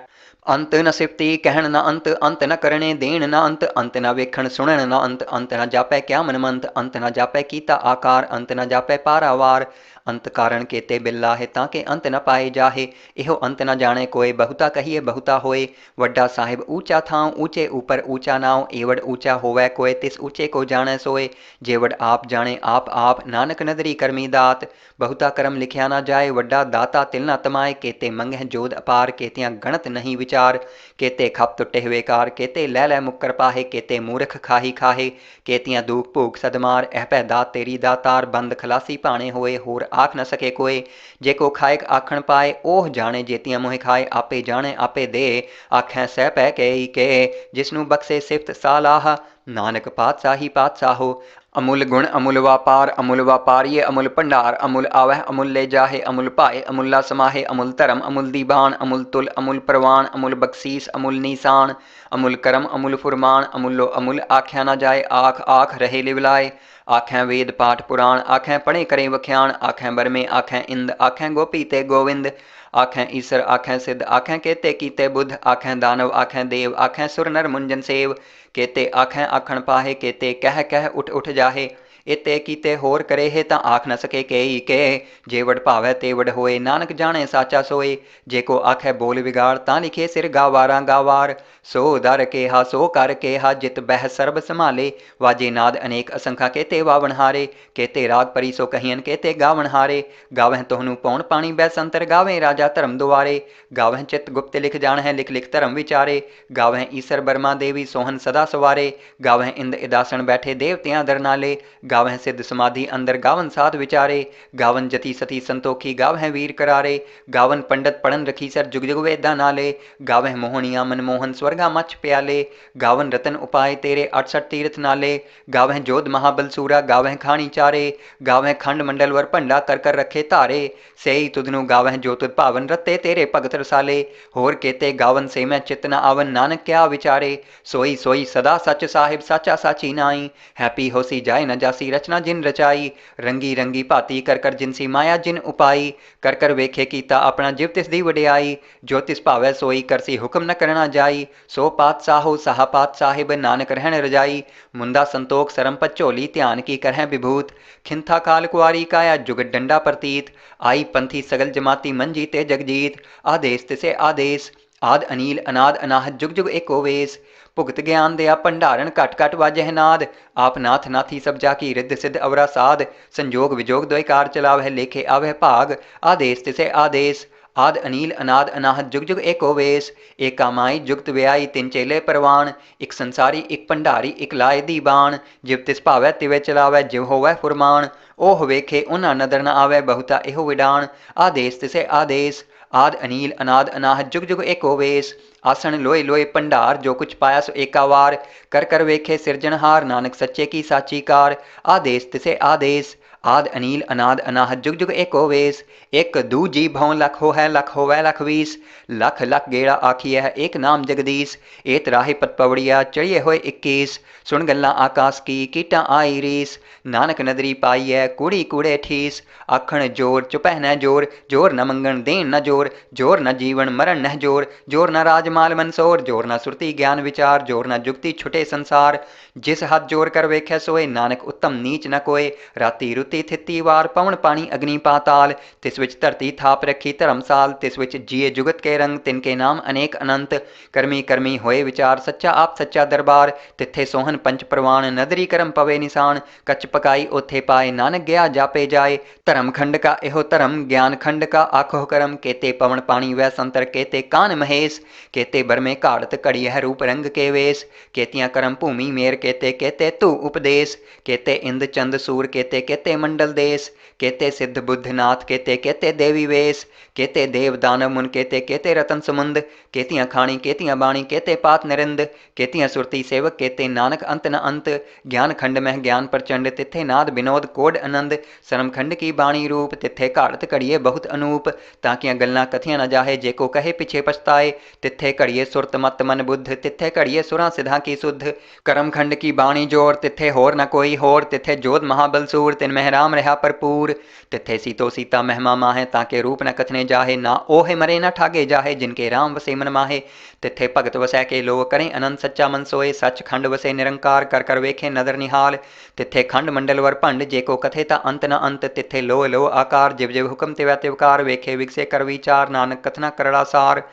Speaker 1: अंत न सिफती कहण न अंत, अंत न करने देण न अंत, अंत न वेखण सुणन न अंत, अंत न जापै क्या मनमंत, अंत न जापै कीता आकार, अंत न जापै पारावार, अंत कारण केते बिल्ला है ताके अंत न पाए जाहे, इहो अंत न जाने कोय, बहुता कहिए बहुता होए, वड्डा साहिब ऊंचा थां ऊंचे ऊपर ऊंचा नाव, एवड ऊंचा होवै कोय तिस ऊंचे को जाने सोए, जेवड आप जाने आप नानक नदरी करमी दात, बहुता कर्म लिखिया न जाए, वड्डा दाता तिल न तमाए, केते मंगह जोध अपार, केतियां गणत नहीं विचार, केते खप टुटे हुए कार, केते लै लै मुक्कर पाहे, केते मूर्ख खाही खाहे, केतियां दूक भूख सदमार, एह पै दात तेरी दातार, बंद खलासी पाने होए, होर आख न सके कोय, जे को खाएक आखण पाए, ओह जाने जेतियां मोह खाए, आपे जाने आपे दे, आखें सह पै के जिसनू बख्शे सिफत सालाह, नानक पातशाही पातशाहो, अमूल गुण अमूल व्यापार ये अमूल भंडार, अमूल आवह अमूल ले जाहे, अमूल पाए अमूला समाहे, अमूल धर्म अमूल दीबान, अमूल तुल अमूल प्रवान, अमूल बख्शीस अमूल निशान, अमूल करम अमूल फुरमान, अमूलो अमूल आख्या न जाए, आख आख रहे लिवलाए, आखें वेद पाठ पुराण, आखें पढ़े करें वख्याण, आखें बरमे आखें इंद, आखें गोपी ते गोविंद, आखें ईसर आखें सिद्ध, आखें केते कीते बुद्ध, आखें दानव आखें देव, आखें सुर नर मुंजन सेव, केते आखें आखण पाहे, केते कह कह उठ उठ जाहे, इते कीते होर करे है ता आख न सके के, जेवड भावै तेवड होए, नानक जाने साचा सोए, जे को आखे बोल बिगाड़ ता लिखे सिर गावारा गावार, सो दर केहा सो कर केहा, जित बह सर्ब संभाले, वाजे नाद अनेक असंखा केते वावन हारे, केते राग परी सो कहियन केते गावन हारे, गावह तोहनु पौन पानी बैसंतर, गावें राजा धर्म दुआरे, गावह चित गुप्त लिख जान है लिख लिख धर्म विचारे, गावह ईसर बर्मा देवी सोहन सदा सवारे, गावह इंद इदासन बैठे देवतियां दर नाले, गावह सिद्ध समाधि अंदर गावन साध विचारे, गावन जति सती संतोखी गावह वीर करारे, गावन पंडित पढ़न रखी सर जुग जुग वेदा नाले, गावह मोहनिया मनमोहन स्वर्गा मच प्याले, गावन रतन उपाय तेरे 68 तीर्थ नाले, गावह जोध महाबल सूरा गावह खानी चारे, गावह खंड मंडल वर भंडा कर कर रखे धारे, सेई तुदनु गावह जो तुद भावन रते तेरे भगत रसाले, होर केते गावन से मैं चित न आवन, नानक क्या विचारे, सोई सोई सदा सच साहिब साचा साची नाई, हैप्पी होसी जाए न जासी रचना जिन रचाई, रंगी रंगी भाती कर कर जिनसी माया जिन उपाई, कर कर वेखे कीता अपना जिव तिस दी वडियाई, जो तिस भावै सोई करसी हुक्म न करना जाई, सो पातशाहो साहा पात साहिब नानक रहन रजाई, मुंदा संतोख सरम पचोली ध्यान की करह विभूत, खिंथा काल कुआरी काया जुगत डंडा प्रतीत, आई पंथी सगल जमाती मन जीते जगजीत, आदेश तिसे आदेश, आद अनील अनाद अनाहत जुग जुग एको वेश, भुगत ज्ञान दया भंडारण घट घट वाजह नाद, आप नाथ नाथी सब जाकी रिद्ध सिद्ध अवरा साध, संजोग विजोग द्वैकार चलावह लेखे आवह भाग, आदेश तिसे आदेश, आद अनील अनाद अनाहत जुग जुग एको वेश, एक कामाई जुगत व्याई तिन चेले परवान, एक संसारी एक भंडारी एक लाए दीबान, जिव तिस भावै तिवे चलावै जिव होवै फुरमान, ओह वेखे उन्हा नदर न आवै बहुता एहो विडान, आदेश तिसे आदेश, आद अनील अनाद अनाहत जुग जुग एको वेश, आसन लोए लोए भंडार जो कुछ पाया सो एकावार, कर कर वेखे सिरजनहार नानक सच्चे की साची कार, आदेश तिसे आदेश, आद अनील अनाद अनाहत जुग जुग एको वेश, एक दूजी भवन लख हो है लख होवै लख वीस, लख लख गेड़ा आखिए है एक नाम जगदीश, एत राही पत पवड़िया चढ़िए होए 21, सुन गल्ला आकाश की कीटा आई रीस, नानक नदरी पाई है कूड़ी कूड़े ठीस, आखण जोर चुपह न जोर, जोर न मंगण देन न जोर, जोर न जीवन मरण न जोर, जोर न राजमाल मनसोर, जोर न सुरती ज्ञान विचार, जोर न जुगती छुटे संसार, जिस हाथ जोर कर वेखे सोए, नानक उत्तम नीच न कोय, राती रुत ਸੁਰਤੀ ਥਿੱਤੀ ਵਾਰ ਪਵਨ ਪਾਣੀ ਅਗਨੀ ਪਾਤਾਲ। ਤਿਸ ਵਿੱਚ ਧਰਤੀ ਥਾਪ ਰੱਖੀ ਧਰਮਸਾਲ। ਤਿਸ ਵਿੱਚ ਜੀਏ ਜੁਗਤ ਕੇ ਰੰਗ ਤਿਨਕੇ ਨਾਮ ਅਨੇਕ ਅਨੰਤ। ਕਰਮੀ ਕਰਮੀ ਹੋਏ ਵਿਚਾਰ ਸੱਚਾ ਆਪ ਸੱਚਾ ਦਰਬਾਰ। ਤਿੱਥੇ ਸੋਹਨ ਪੰਚ ਪ੍ਰਵਾਨ ਨਦਰੀ ਕਰਮ ਪਵੇ ਨਿਸ਼ਾਨ। ਕੱਚ ਪਕਾਈ ਓਥੇ ਪਾਏ ਨਾਨਕ ਗਿਆ ਜਾਪੇ ਜਾਏ। ਧਰਮ ਖੰਡ ਕਾ ਇਹੋ ਧਰਮ ਗਿਆਨ ਖੰਡ ਕਾ ਆਖੋ ਕਰਮ। केते पवन पानी वह संतर केते कान महेश। केते बरमे घाड़त घड़ी है रूप रंग के वेश। केतियां करम भूमि मेर केते केते तू उपदेश। केते इंद चंद सूर केते केते मंडल देश। केते सिद्ध बुद्ध नाथ केते केते देवी वेश। केते देव दानव मुन केते केते रतन समुंद। केतियां खाणी केतियां बाणी केते पात निरिंद। केतियां सुरती सेवक केते नानक अंत न अंत। ज्ञान खंड मह ज्ञान प्रचंड तिथे नाद विनोद कोड आनंद। सरम खंड की बाणी रूप तिथे घाड़त घड़िए बहुत अनूप। ताकियां गल्लां कथियां न जाहे जे को कहे पिछे पछताए। तिथे घड़िए सुरत मत मन बुद्ध तिथे घड़िए सुरां सिद्धां की सुध। करम खंड की बाणी जोर तिथे होर न कोई होर। तिथे जोध महाबल सूर तिन मह राम रहा भरपूर। तिथे सीतो सीता महिमा माहे ताके रूप न कथने जाहे। ना ओहे मरे न ठागे जाहे जिनके राम वसे मन माहे। तिथे भगत वसै के लोग करें अनंत सच्चा मन सोए। सच खंड वसे निरंकार कर कर वेखे नदर निहाल। तिथे खंड मंडल वर भंड जे को कथे ता अंत न अंत। तिथे लोह लोह आकार जिव जिव हुक्म तिवै तिवकार। वेखे विकसे कर विचार नानक कथना करड़ा सार।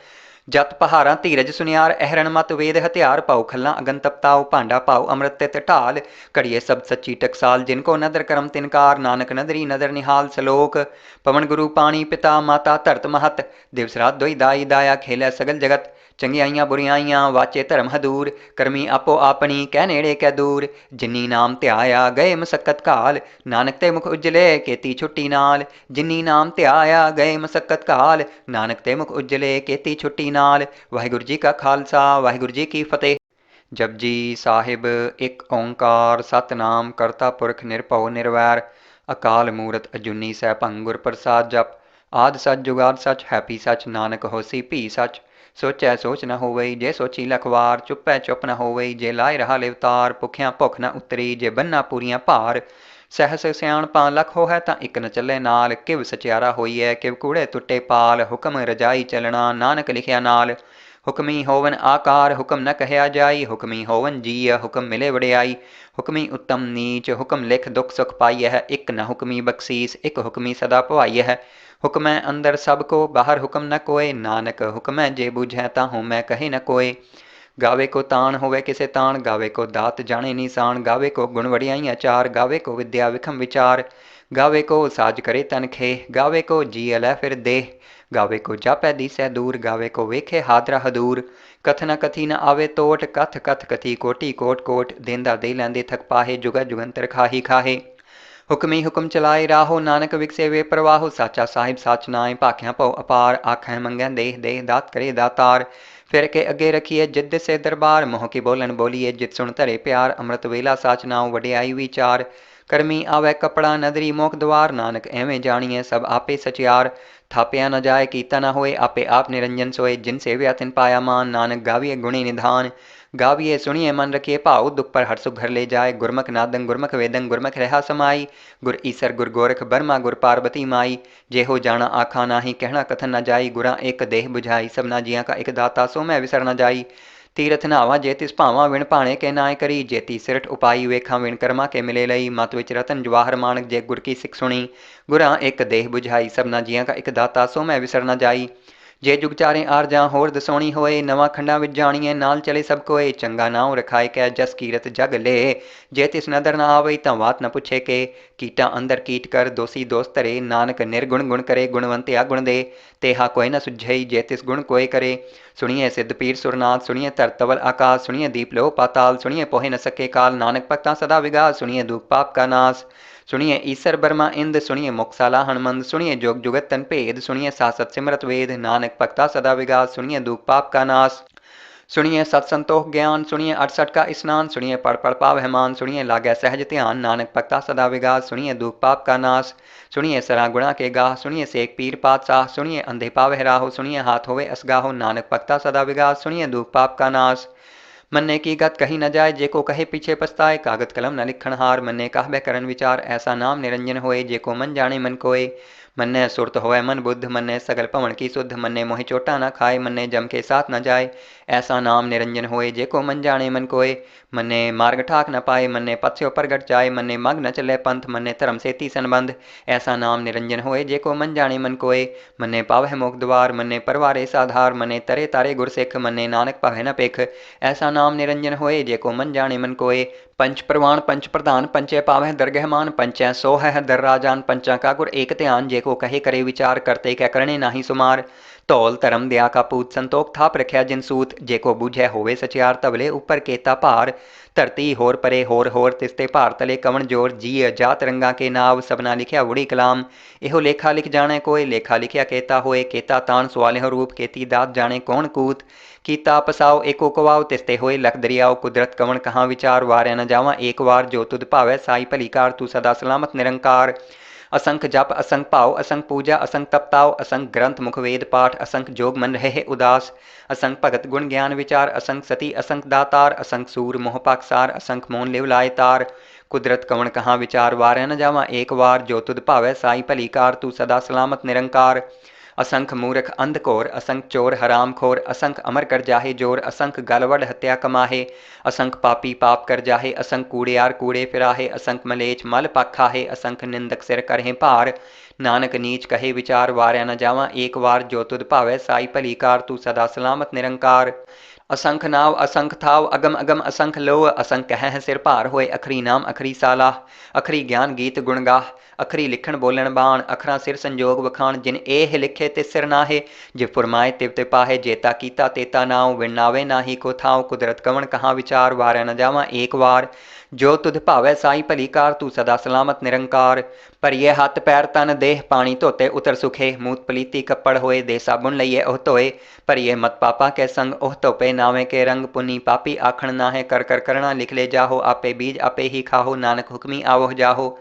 Speaker 1: जत पहारां धीरज सुनियार अहरण मत वेद हथियार। पाऊ खल्लां अगन तपताओ भांडा पाऊ अमृत तित ढाल। घड़िए सब सच्ची टकसाल जिनको नदर करम तिनकार। नानक नदरी नदर निहाल सलोक। पवन गुरु पानी पिता माता धरत महत। दिवस रात दोई दाई दाया खेलै सगल जगत। चंगियाइयां बुरियाइयां वाचे धर्म हदूर। करमी आपो आपनी कह नेड़े कै दूर। जिन्नी नाम ध्याया गए मसक्कत घाल। नानक ते मुख उजले केती छुट्टी नाल। जिन्नी नाम ध्याया गए मसक्कत घाल। नानक ते मुख उजले केती छुट्टी नाल। वाहिगुरू जी का खालसा वाहिगुरू जी की फतेह। जपजी साहिब एक ओंकार सतनाम करता पुरख निरभउ निरवैर। अकाल मूरत अजूनी सैभं गुर प्रसाद जप। आद सच जुगाद सच हैपी सच नानक होसी भी सच। सोचै सोच न होवई जे सोची लखवार। चुपै चुप न होवई जे लाए रहा लिवतार। भुखियां भुख न उतरी जे बन्ना पूरियां भार। सहस सियाणपां लख होहै तां इक न चले नाल। किव सचियारा होईऐ किव कूड़े तुट्टे पाल। हुक्म रजाई चलना नानक लिखिया नाल। हुक्मी होवन आकार हुक्म न कहया जाई। हुक्मी होवन जीय हुक्म मिले वड़ियाई। हुक्मी उत्तम नीच हुक्म लिख दुख सुख पाई है। इक न हुक्मी बख्शीस इक हुक्मी सदा भवाई है। हुक्मै अंदर सब को बाहर हुक्म न कोय। नानक हुक्मै जे बुझै तां होमै कहे न कोय। गावे को तान होवे किसे तान। गावे को दात जाने निशान। गावे को गुण वड़ियाइयां चार। गावे को विद्या विखम विचार। गावे को साज करे तन खेह। गावे को जी अलै फिर देह। गावे को जापै दीसै दूर। गावे को वेखे हादरा हदूर। कथ न कथी न आवे तोट। कथ कथ कथी कोटि कोट कोट। देंदा दे लैंदे थक पाहे जुगा जुगंतर खाही खाहे। हुक्मी हुक्म चलाए राहो नानक विकसे वे प्रवाहो। साचा साहिब साच नाए भाख्यां भौ अपार। आखै मंगै देह देह दात करे दातार। फिर के अगे रखिए जिद से दरबार। मोह की बोलन बोलिए जित सुन धरे प्यार। अमृत वेला साच नाओ वडियाई विचार। करमी आवे कपड़ा नदरी मोख द्वार। नानक एवें जानिए सब आपे सचियार। थापिया न जाए कीता न होए आपे आप निरंजन सोए। जिन सेव्या तिन पाया मान। नानक गाविए गुणी निधान। गाविए सुनिए मन रखिए भाव। दुख पर हर सुख घर ले जाए। गुरमुख नादंग गुरमुख वेदंग गुरमुख रहा समाई। गुर ईसर गुर गोरख बर्मा गुर पार्वती माई। जेहो जाना आखा नाही कहना कथन न जाई। गुरा एक देह बुझाई सबना जियां का एक दाता सो मैं विसर न जाई। तीरथ नावा जे तिस भावां विण भाणे के नाय करी। जेती सिरठ उपाई वेखा विण कर्मा के मिले लई। मत विच रतन जवाहर माणक जे गुर की सिख सुणी। गुरा एक देह बुझाई सबना जियां का एक दाता सो मैं विसर न जाई। जे जुग चारे आर जां होर दसोणी होए। नवा खंडा विच जाणीए नाल चले सब कोए। चंगा नाव रखाए कै जस कीरत जग ले। जे तिस नदर न आवई तां वात न पुछे के। कीटा अंदर कीट कर दोषी दोष धरे। नानक निर्गुण गुण करे गुणवंत्या गुण दे। तेहा कोई न सुझई जे तिस गुण कोय करे। सुनिए सिद्ध पीर सुरनाथ सुनिए धरत तवल आकाश। सुनिए दीप लो पाताल सुनिए पोहे न सके काल। नानक भक्ता सदा विगास सुनिए दुख पाप का नाश। सुनिए ईसर बर्मा इंद सुनिए मुक्साला हनुमंद। सुनिए जोग जुगत तन भेद सुनिए सासत सिमरत वेद। नानक भक्ता सदा विगास सुनिए दुख पाप का नाश। सुनिए सत्संतोख ज्ञान सुनिए 68 का स्नान। सुनिए पढ़ पढ़ पावहमान सुनिए लागै सहज ध्यान। नानक भक्ता सदा विगास सुनिए दुख पाप का नाश। सुनिए सरा गुणा के गाह सुनिए सेक पीर पातशाह। सुनिए अंधे पावह राहो सुनिए हाथ होवे असगाहो। नानक भक्ता सदा विगास सुनिए दुख पाप का नाश। मन्ने की गत कही न जाए जे को कहे पीछे पछताए। कागत कलम न लिखण हार मन्ने कहबे करन विचार। ऐसा नाम निरंजन होए जे को मन जाने मन कोय। मन्ने सुरत होए मन बुद्ध, मन्ने सगल भवन की सुध, मन्ने मोहि चोटा न खाए, मन्ने जम के साथ न जाए। ऐसा नाम निरंजन होए, जेको मन जाने मन कोय। मन्ने मार्ग ठाक न पाए, मन्ने पथ स्यो प्रगट जाए, मन्ने मग न चले पंथ, मन्ने धर्म सेती संबंध। ऐसा नाम निरंजन होए, जेको मन जाने मन कोय। मन्ने पावह मोक्ष द्वार, मन्ने परवारे साधार, मन्ने तरे तारे गुर सिख, मन्ने नानक पावह न पेख। ऐसा नाम निरंजन होए, जेको मन जाने मन कोय। पंच प्रवाण पंच प्रधान, पंचे पावह दरगह मान, पंचै सो है दर राजान, पंचा का गुर एक ध्यान, जेको कहे करे विचार, करते कै करने नाही सुमार। धौल धर्म दया का पूत, संतोख थाप रख्या जिन सूत, जेको बूझै होवे सचियार, तबले ऊपर केता भार। धरती होर परे होर तिसते भार तले कवन जोर, जीय जात रंगा के नाव, सबना लिखिया वुड़ी कलाम। एहो लेखा लिख जाने कोय, लेखा लिखिया केता होए, केता तान सवालिहो रूप, केती दात जाने कौन कूत। कीता पसाओ एको कवाओ, तिसते होए लख दरियाओ, कुदरत कवन कहाँ विचार, वार्या न जावा एक वार, जो तुध भावै साई भली कार, तू सदा सलामत निरंकार। असंख जप असंख भाव, असंख पूजा असंख तपताओ, असंख ग्रंथ मुख वेद पाठ, असंख जोग मन रहे उदास। असंख भगत गुण ज्ञान विचार, असंख सती असंख दातार, असंख सूर मोह पाकसार, असंख मोन लिव लाए तार। कुदरत कवन कहाँ विचार, वार्या न जावा एक वार, जो तुध भावै साई भली कार, तू सदा सलामत निरंकार। असंख मूर्ख अंधकोर, असंख चोर हराम खोर, असंख अमर कर जाहे जोर, असंख गलवड हत्या कमाहे। असंख पापी पाप कर जाहे, असंख कूड़ियार कूड़े फिराहे, असंख मलेच मल पाखाहे, असंख निंदक सिर करहे भार। नानक नीच कहे विचार, वार्या न जावा एक वार, जो तुध भावै साई भली कार, तू सदा सलामत निरंकार। असंख नाव असंख थाव, अगम अगम असंख लोह, असंख कह सिर भार होए, अखरी नाम अखरी सालाह। अखरी ज्ञान गीत गुण गाह, अखरी लिखण बोलण बाण, अखरा सिर संजोग वखाण, जिन एह लिखे तिस सिर नाहे। जिव फुरमाए तिव ते पाहे, जेता कीता तेता नाव, विण नावे नाही को थाव, कुदरत कवन कहाँ विचार, वार्या न जावा एक वार, जो तुध भावै साई भली कार, तू सदा सलामत निरंकार। पर ये हथ पैर तन देह, पानी धोते उतर सुखे, मूत पलीती कपड़ होए, दे साबुन लइए ओह धोए। पर ये मत पापा के संग, ओह धोपे नावे के रंग, पुनी पापी आखण नाहे, कर कर करना लिख ले जाहो, आपे बीज आपे ही खाहो, नानक हुक्मी आवह जाहो।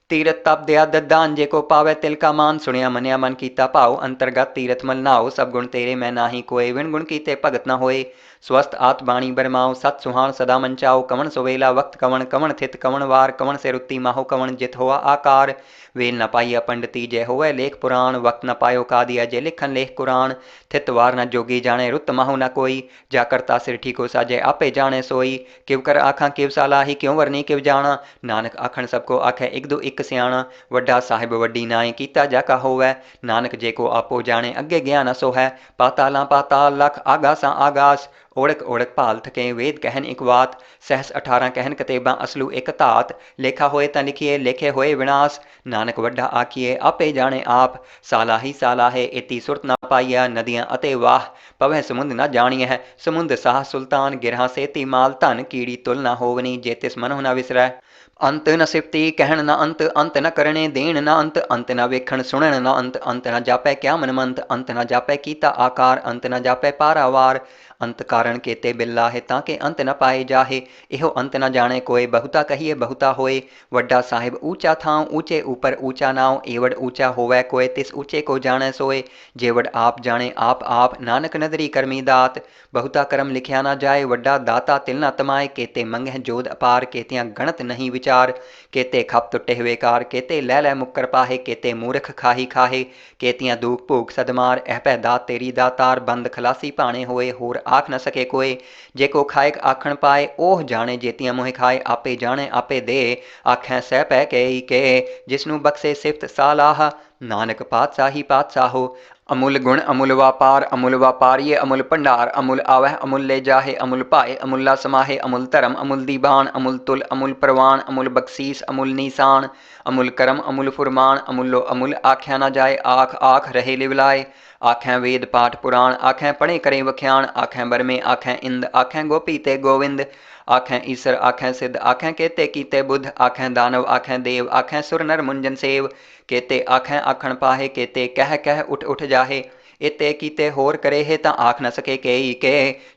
Speaker 1: तीरथ तप दया ददान, जेको पावै तिल का मान, सुनिया मनिया मन कीता भाव, अंतर्गत तीरथ मल नाओ, सब गुण तेरे मैं नाही कोय, विण गुण कीते भगत न होए। स्वस्थ आत बाणी बरमाओ, सत सुहान सदा मंचाओ, कवन सुवेला वक्त कवन, कवन थित कवन वार, कवन से रुत्ती माहो कवन जित होआ आकार। वेल न पाइया पंडिती जय होवै लेख पुराण, वक्त न पायो का दिया जय लिखन लेख कुरान। थित वार न जोगी जाने, रुत माहो न कोई, जा करता सिर ठीको साजे आपे जाने सोई। किव कर आखां किव सालाही, क्यों वरनी किव जाना, नानक आखण सबको आखै इक दो इक सियाणा। वड्डा साहिब वड्डी नाई कीता जाका होवै, नानक जेको आपो जाने अगे ज्ञान असो है। पातालां पाताल लख आगासां आगास, ओढ़क ओढ़क भाल थके वेद कहन इक वात। सहस 18 कहन कतेबां असलू एक धात, लेखा होए तां लिखिए लेखे होए विनाश। नानक वड्डा आखिए आपे जाने आप, सालाही सालाहे इति सुरत न पाइया। नदियां अते वाह पवह समुंद न जानिए है, समुंद साह सुल्तान गिरहा सेती माल धन, कीड़ी तुल न होवनी जे तिस मनों न विसरै। अंत न सिफती कहण न अंत, अंत न करने देण न अंत, अंत न वेखण सुणन न अंत, अंत न जापै क्या मनमंत, अंत न जापै कीता आकार, अंत न जापै पारावार। अंत कारण केते बिल्लाहे ताके अंत न पाए जाहे, इहो अंत न जाने कोय, बहुता कहिए बहुता होए। वड्डा साहिब ऊंचा थां ऊंचे ऊपर ऊंचा नाव, एवड ऊंचा होवै कोय तिस ऊंचे को जाने सोए। जेवड आप जाने आप नानक नदरी करमी दात, बहुता करम लिखिया न जाए, वड्डा दाता तिल न तमाए। केते मंगह जोध अपार, केतियां गणत नहीं विचार, केते खप टुटे हुए कार, केते लै लै मुक्कर पाहे, केते मूर्ख खाही खाहे। केतियां दूक भूख सदमार, एह पै दात तेरी दातार, बंद खलासी पाने होए, होर आख न सके कोय। जेको खाएक आखण पाए, ओह जाने जेतियां मोह खाए, आपे जाने आपे दे, आखै सह पै के जिसनू बख्शे सिफत सालाह। नानक पातशाही पातशाहो, अमुल गुण अमुल वापारिये अमुल भंडार, अमुल आवह अमुल ले जाहे, अमुल पाए अमुल्ला समाहे। अमुल धर्म अमुल दीबान, अमुल तुल अमुल परवान, अमुल बख्शीस अमुल नीसान। अमुल करम अमुल फुरमान, अमुलो अमुल आख्या न जाए, आख आख रहे लिवलाए। आखें वेद पाठ पुराण, आखें पढ़े करे वख्याण, आखें बरमे आखें इंद, आखें गोपी ते गोविंद। आखें ईसर आखें सिद्ध, आखें केते कीते बुद्ध, आखें दानव आखें देव, आखें सुर नर मुंजन सेव। केते आखें आखण पाहे, केते कह कह उठ उठ जाहे। इते कीते होर करे हे तां आख न सके केई के।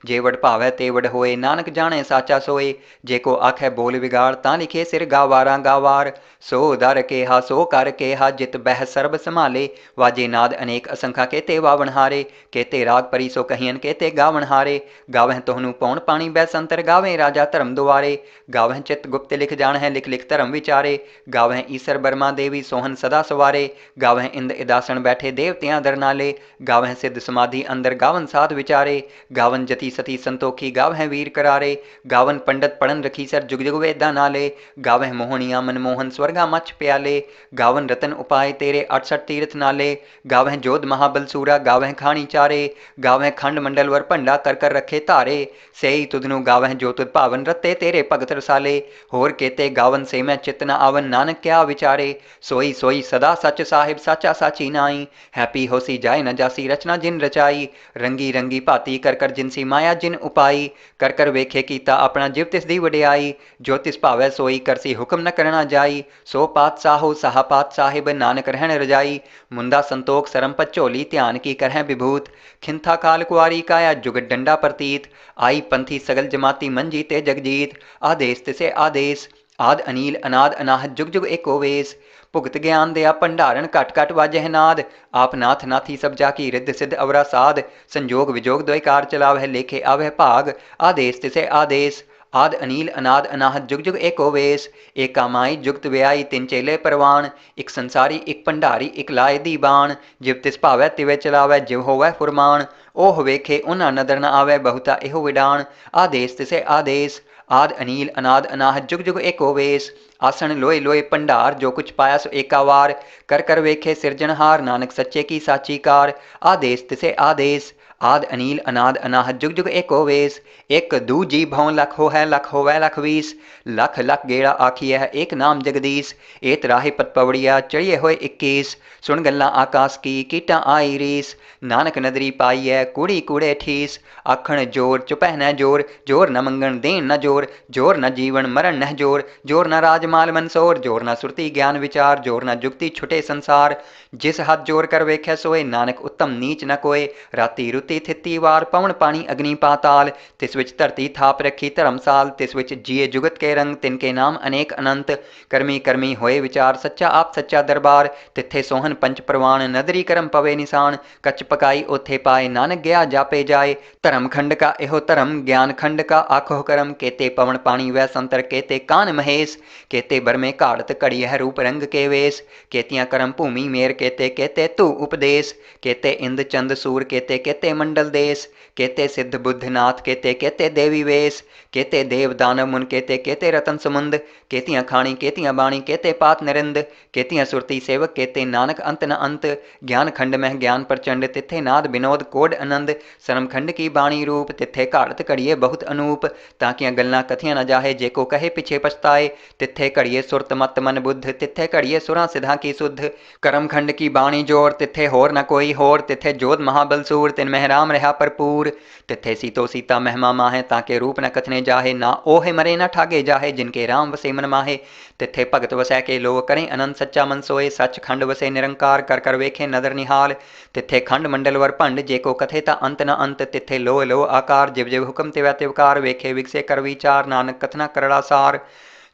Speaker 1: जे वड भावै ते वड होए, नानक जाने साचा सोए। जे को आखै बोल विगाड़, तां लिखे सिर गावारा गावार। सो दर केहा सो कर केहा, जित बह सर्ब संभाले। वाजे नाद अनेक असंखा, केते वावन हारे। केते राग परी सो कहियन, केते गावन हारे। गावह तोहनु पौन पानी बैसंतर, गावे राजा धर्म दुआरे। गावह चित गुप्त लिख जान है, लिख लिख धर्म विचारे। गावह ईसर बर्मा देवी सोहन सदा सवारे। गावह इंद इदासन बैठे देवतियां दर नाले। गावह सिद्ध समाधि अंदर, गावन साध विचारे। गावन जति सती संतोखी, गावह वीर करारे। गावन पंडित पढ़न रखी सर, जुग जुग वेदा नाले। गावह मोहनिया मनमोहन, स्वर्गा मछ प्याले। गावन रतन उपाय तेरे, 68 तीर्थ नाले। गावह जोध महाबल सूरा, गावह खानी चारे। गावह खंड मंडल वर भंडा, कर कर रखे धारे। सेई तुधनु गावह जो तुध भावन, रते तेरे भगत रसाले। होर केते गावन से मैं चित न आवन, नानक क्या विचारे। सोई सोई सदा सच साहिब, साचा साची नाई। हैप्पी होसी जाय न जासी, रचना जिन रचाई। रंगी रंगी भाती कर कर, जिनसी माया जिन उपाई। कर कर वेखे कीता अपना, जिव तिस दी वडियाई। जो तिस भावै सोई, करसी हुक्म न करना जाई। सो पात साहो साहा पात साहिब, नानक रहन रजाई। मुंदा संतोख सरम पत झोली, ध्यान की करह विभूत। खिंथा काल कुआरी काया, जुगत डंडा प्रतीत। आई पंथी सगल जमाती, मन जीते जगजीत। आदेश तिसे आदेश, आद अनील अनाद अनाहत, जुग जुग एको वेश। भुगत ज्ञान दया भंडारण, घट घट वाजह नाद। आप नाथ नाथी सब जाकी, रिद्ध सिद्ध अवरा साध। संजोग विजोग द्वैकार चलावह, लेखे आवह भाग। आदेश तिसे आदेश, आद अनील अनाद अनाहत, जुग जुग एको वेश। एका माई जुगत व्याई, तिन चेले परवान। इक संसारी इक भंडारी, इक लाए दीवान। जिव तिस भावै तिवे चलावै, जिव होवै फुरमान। ओह वेखे उन्हा नदर न आवै, बहुता एहो विडान। आदेश तिसे आदेश, आद अनील अनाद अनाहत, जुग जुग एको वेश। आसन लोए लोए भंडार, जो कुछ पाया सो एका वार। कर कर वेखे सिरजनहार, नानक सच्चे की साची कार। आदेश तिसे आदेश, आद अनील अनाद अनाहत, जुग जुग एको वेश। एक दू जी भौं लख हो है, लख होवै लख बीस। लख लख गेड़ा आखिए है, एक नाम जगदीश। एत राहे पत पवड़िया, चढ़िए होए 21। सुन गल्ला आकाश की, कीटा आई रीस। नानक नदरी पाई है, कूड़ी कूड़े ठीस। आखण जोर चुपह न जोर, जोर न मंगण देन न जोर। जोर न जीवन मरण न जोर, जोर न राजमाल मनसोर। जोर न सुरती ज्ञान विचार, जोर न जुगती छुटे संसार। जिस हाथ जोर कर वेख्या सोए, नानक उत्तम नीच न कोय। राती रुती थिती वार, पवन पानी अग्नि पाताल। तिस विच धरती थाप रखी धर्मसाल। तिस विच जिए जुगत के रंग, तिनके नाम अनेक अनंत। करमी करमी होए विचार, सच्चा आप सच्चा दरबार। तिथे सोहन पंच प्रवान, नदरी करम पवे निशान। कच पकाई ओथे पाए, नानक गया जापे जाए। धर्म खंड का एहो धर्म, ज्ञान खंड का आखो करम। केते पवन पानी वै संतर, केते कान महेश। केते बरमे घाड़त घड़ी है, रूप रंग के वेश। केतियां करम भूमि मेर, केते केते तू उपदेश। केते इंद चंद सूर, केते केते मंडल देश। केते सिद्ध बुद्ध नाथ, केते केते देवी वेश। केते देव दानव मुन, केते केते रतन समुंद। केतियां खाणी केतियां बाणी, केते पात नरिंद। केतियां सुरती सेवक, केते नानक अंत न अंत। ज्ञान खंड में ज्ञान प्रचंड, तिथे नाद विनोद कोड आनंद। सरम खंड की बाणी रूप, तिथे घाड़त घड़िए बहुत अनूप। ताकियां गल्लां कथियां न जाहे, जेको कहे पिछे पछताए। तिथे घड़िए सुरत मत मन बुद्ध, तिथे घड़िए सुरां सिद्धां की सुध। करम खंड की बाणी जोर, तिथे होर न कोई होर। तिथे जोध महाबल सूर, तिन मह राम रहा भरपूर। तिथे सीतो सीता महिमा माहे, ताके रूप न कथने जाहे। ना ओहे मरे न ठागे जाहे, जिनके राम वसे मन माहे। तिथे भगत वसै के लो, करें अनंत सच्चा मन सोए। सच खंड वसे निरंकार, कर कर वेखे नदर निहाल। तिथे खंड मंडल वर भंड, जेको कथे ता अंत न अंत। तिथे लो लो आकार, जिव जिव हुक्म तिवै तिवकार। वेखे विकसे कर विचार, नानक कथना करड़ा सार।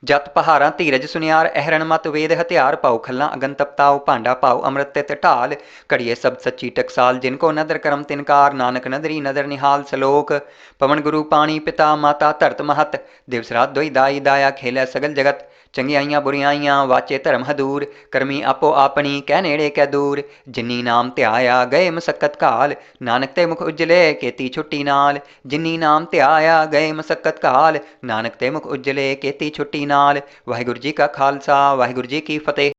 Speaker 1: जत पहारा धीरज सुनियार, अहरण मत वेद हथियार। पाओ खल्ला अगन तपताओ, भांडा पाओ अमृत तित ढाल। घड़िए सब सच्ची टकसाल, जिनको नदर करम तिनकार। नानक नदरी नदर निहाल सलोक। पवन गुरु पानी पिता माता धरत महत। दिवस रात दोई दाई दाया, खेलै सगल जगत। चंगियाइयां बुरियाइयां, वाचे धर्म हदूर। करमी आपो आपनी, कह नेड़े कै दूर। जिन्नी नाम ध्याया, गए मसक्कत काल। नानक ते मुख उजले, केती छुट्टी नाल। जिन्नी नाम ध्याया, गए मसक्कत काल। नानक ते मुख उजले, केती छुट्टी नाल। वाहिगुरू जी का खालसा, वाहिगुरू जी की फतेह।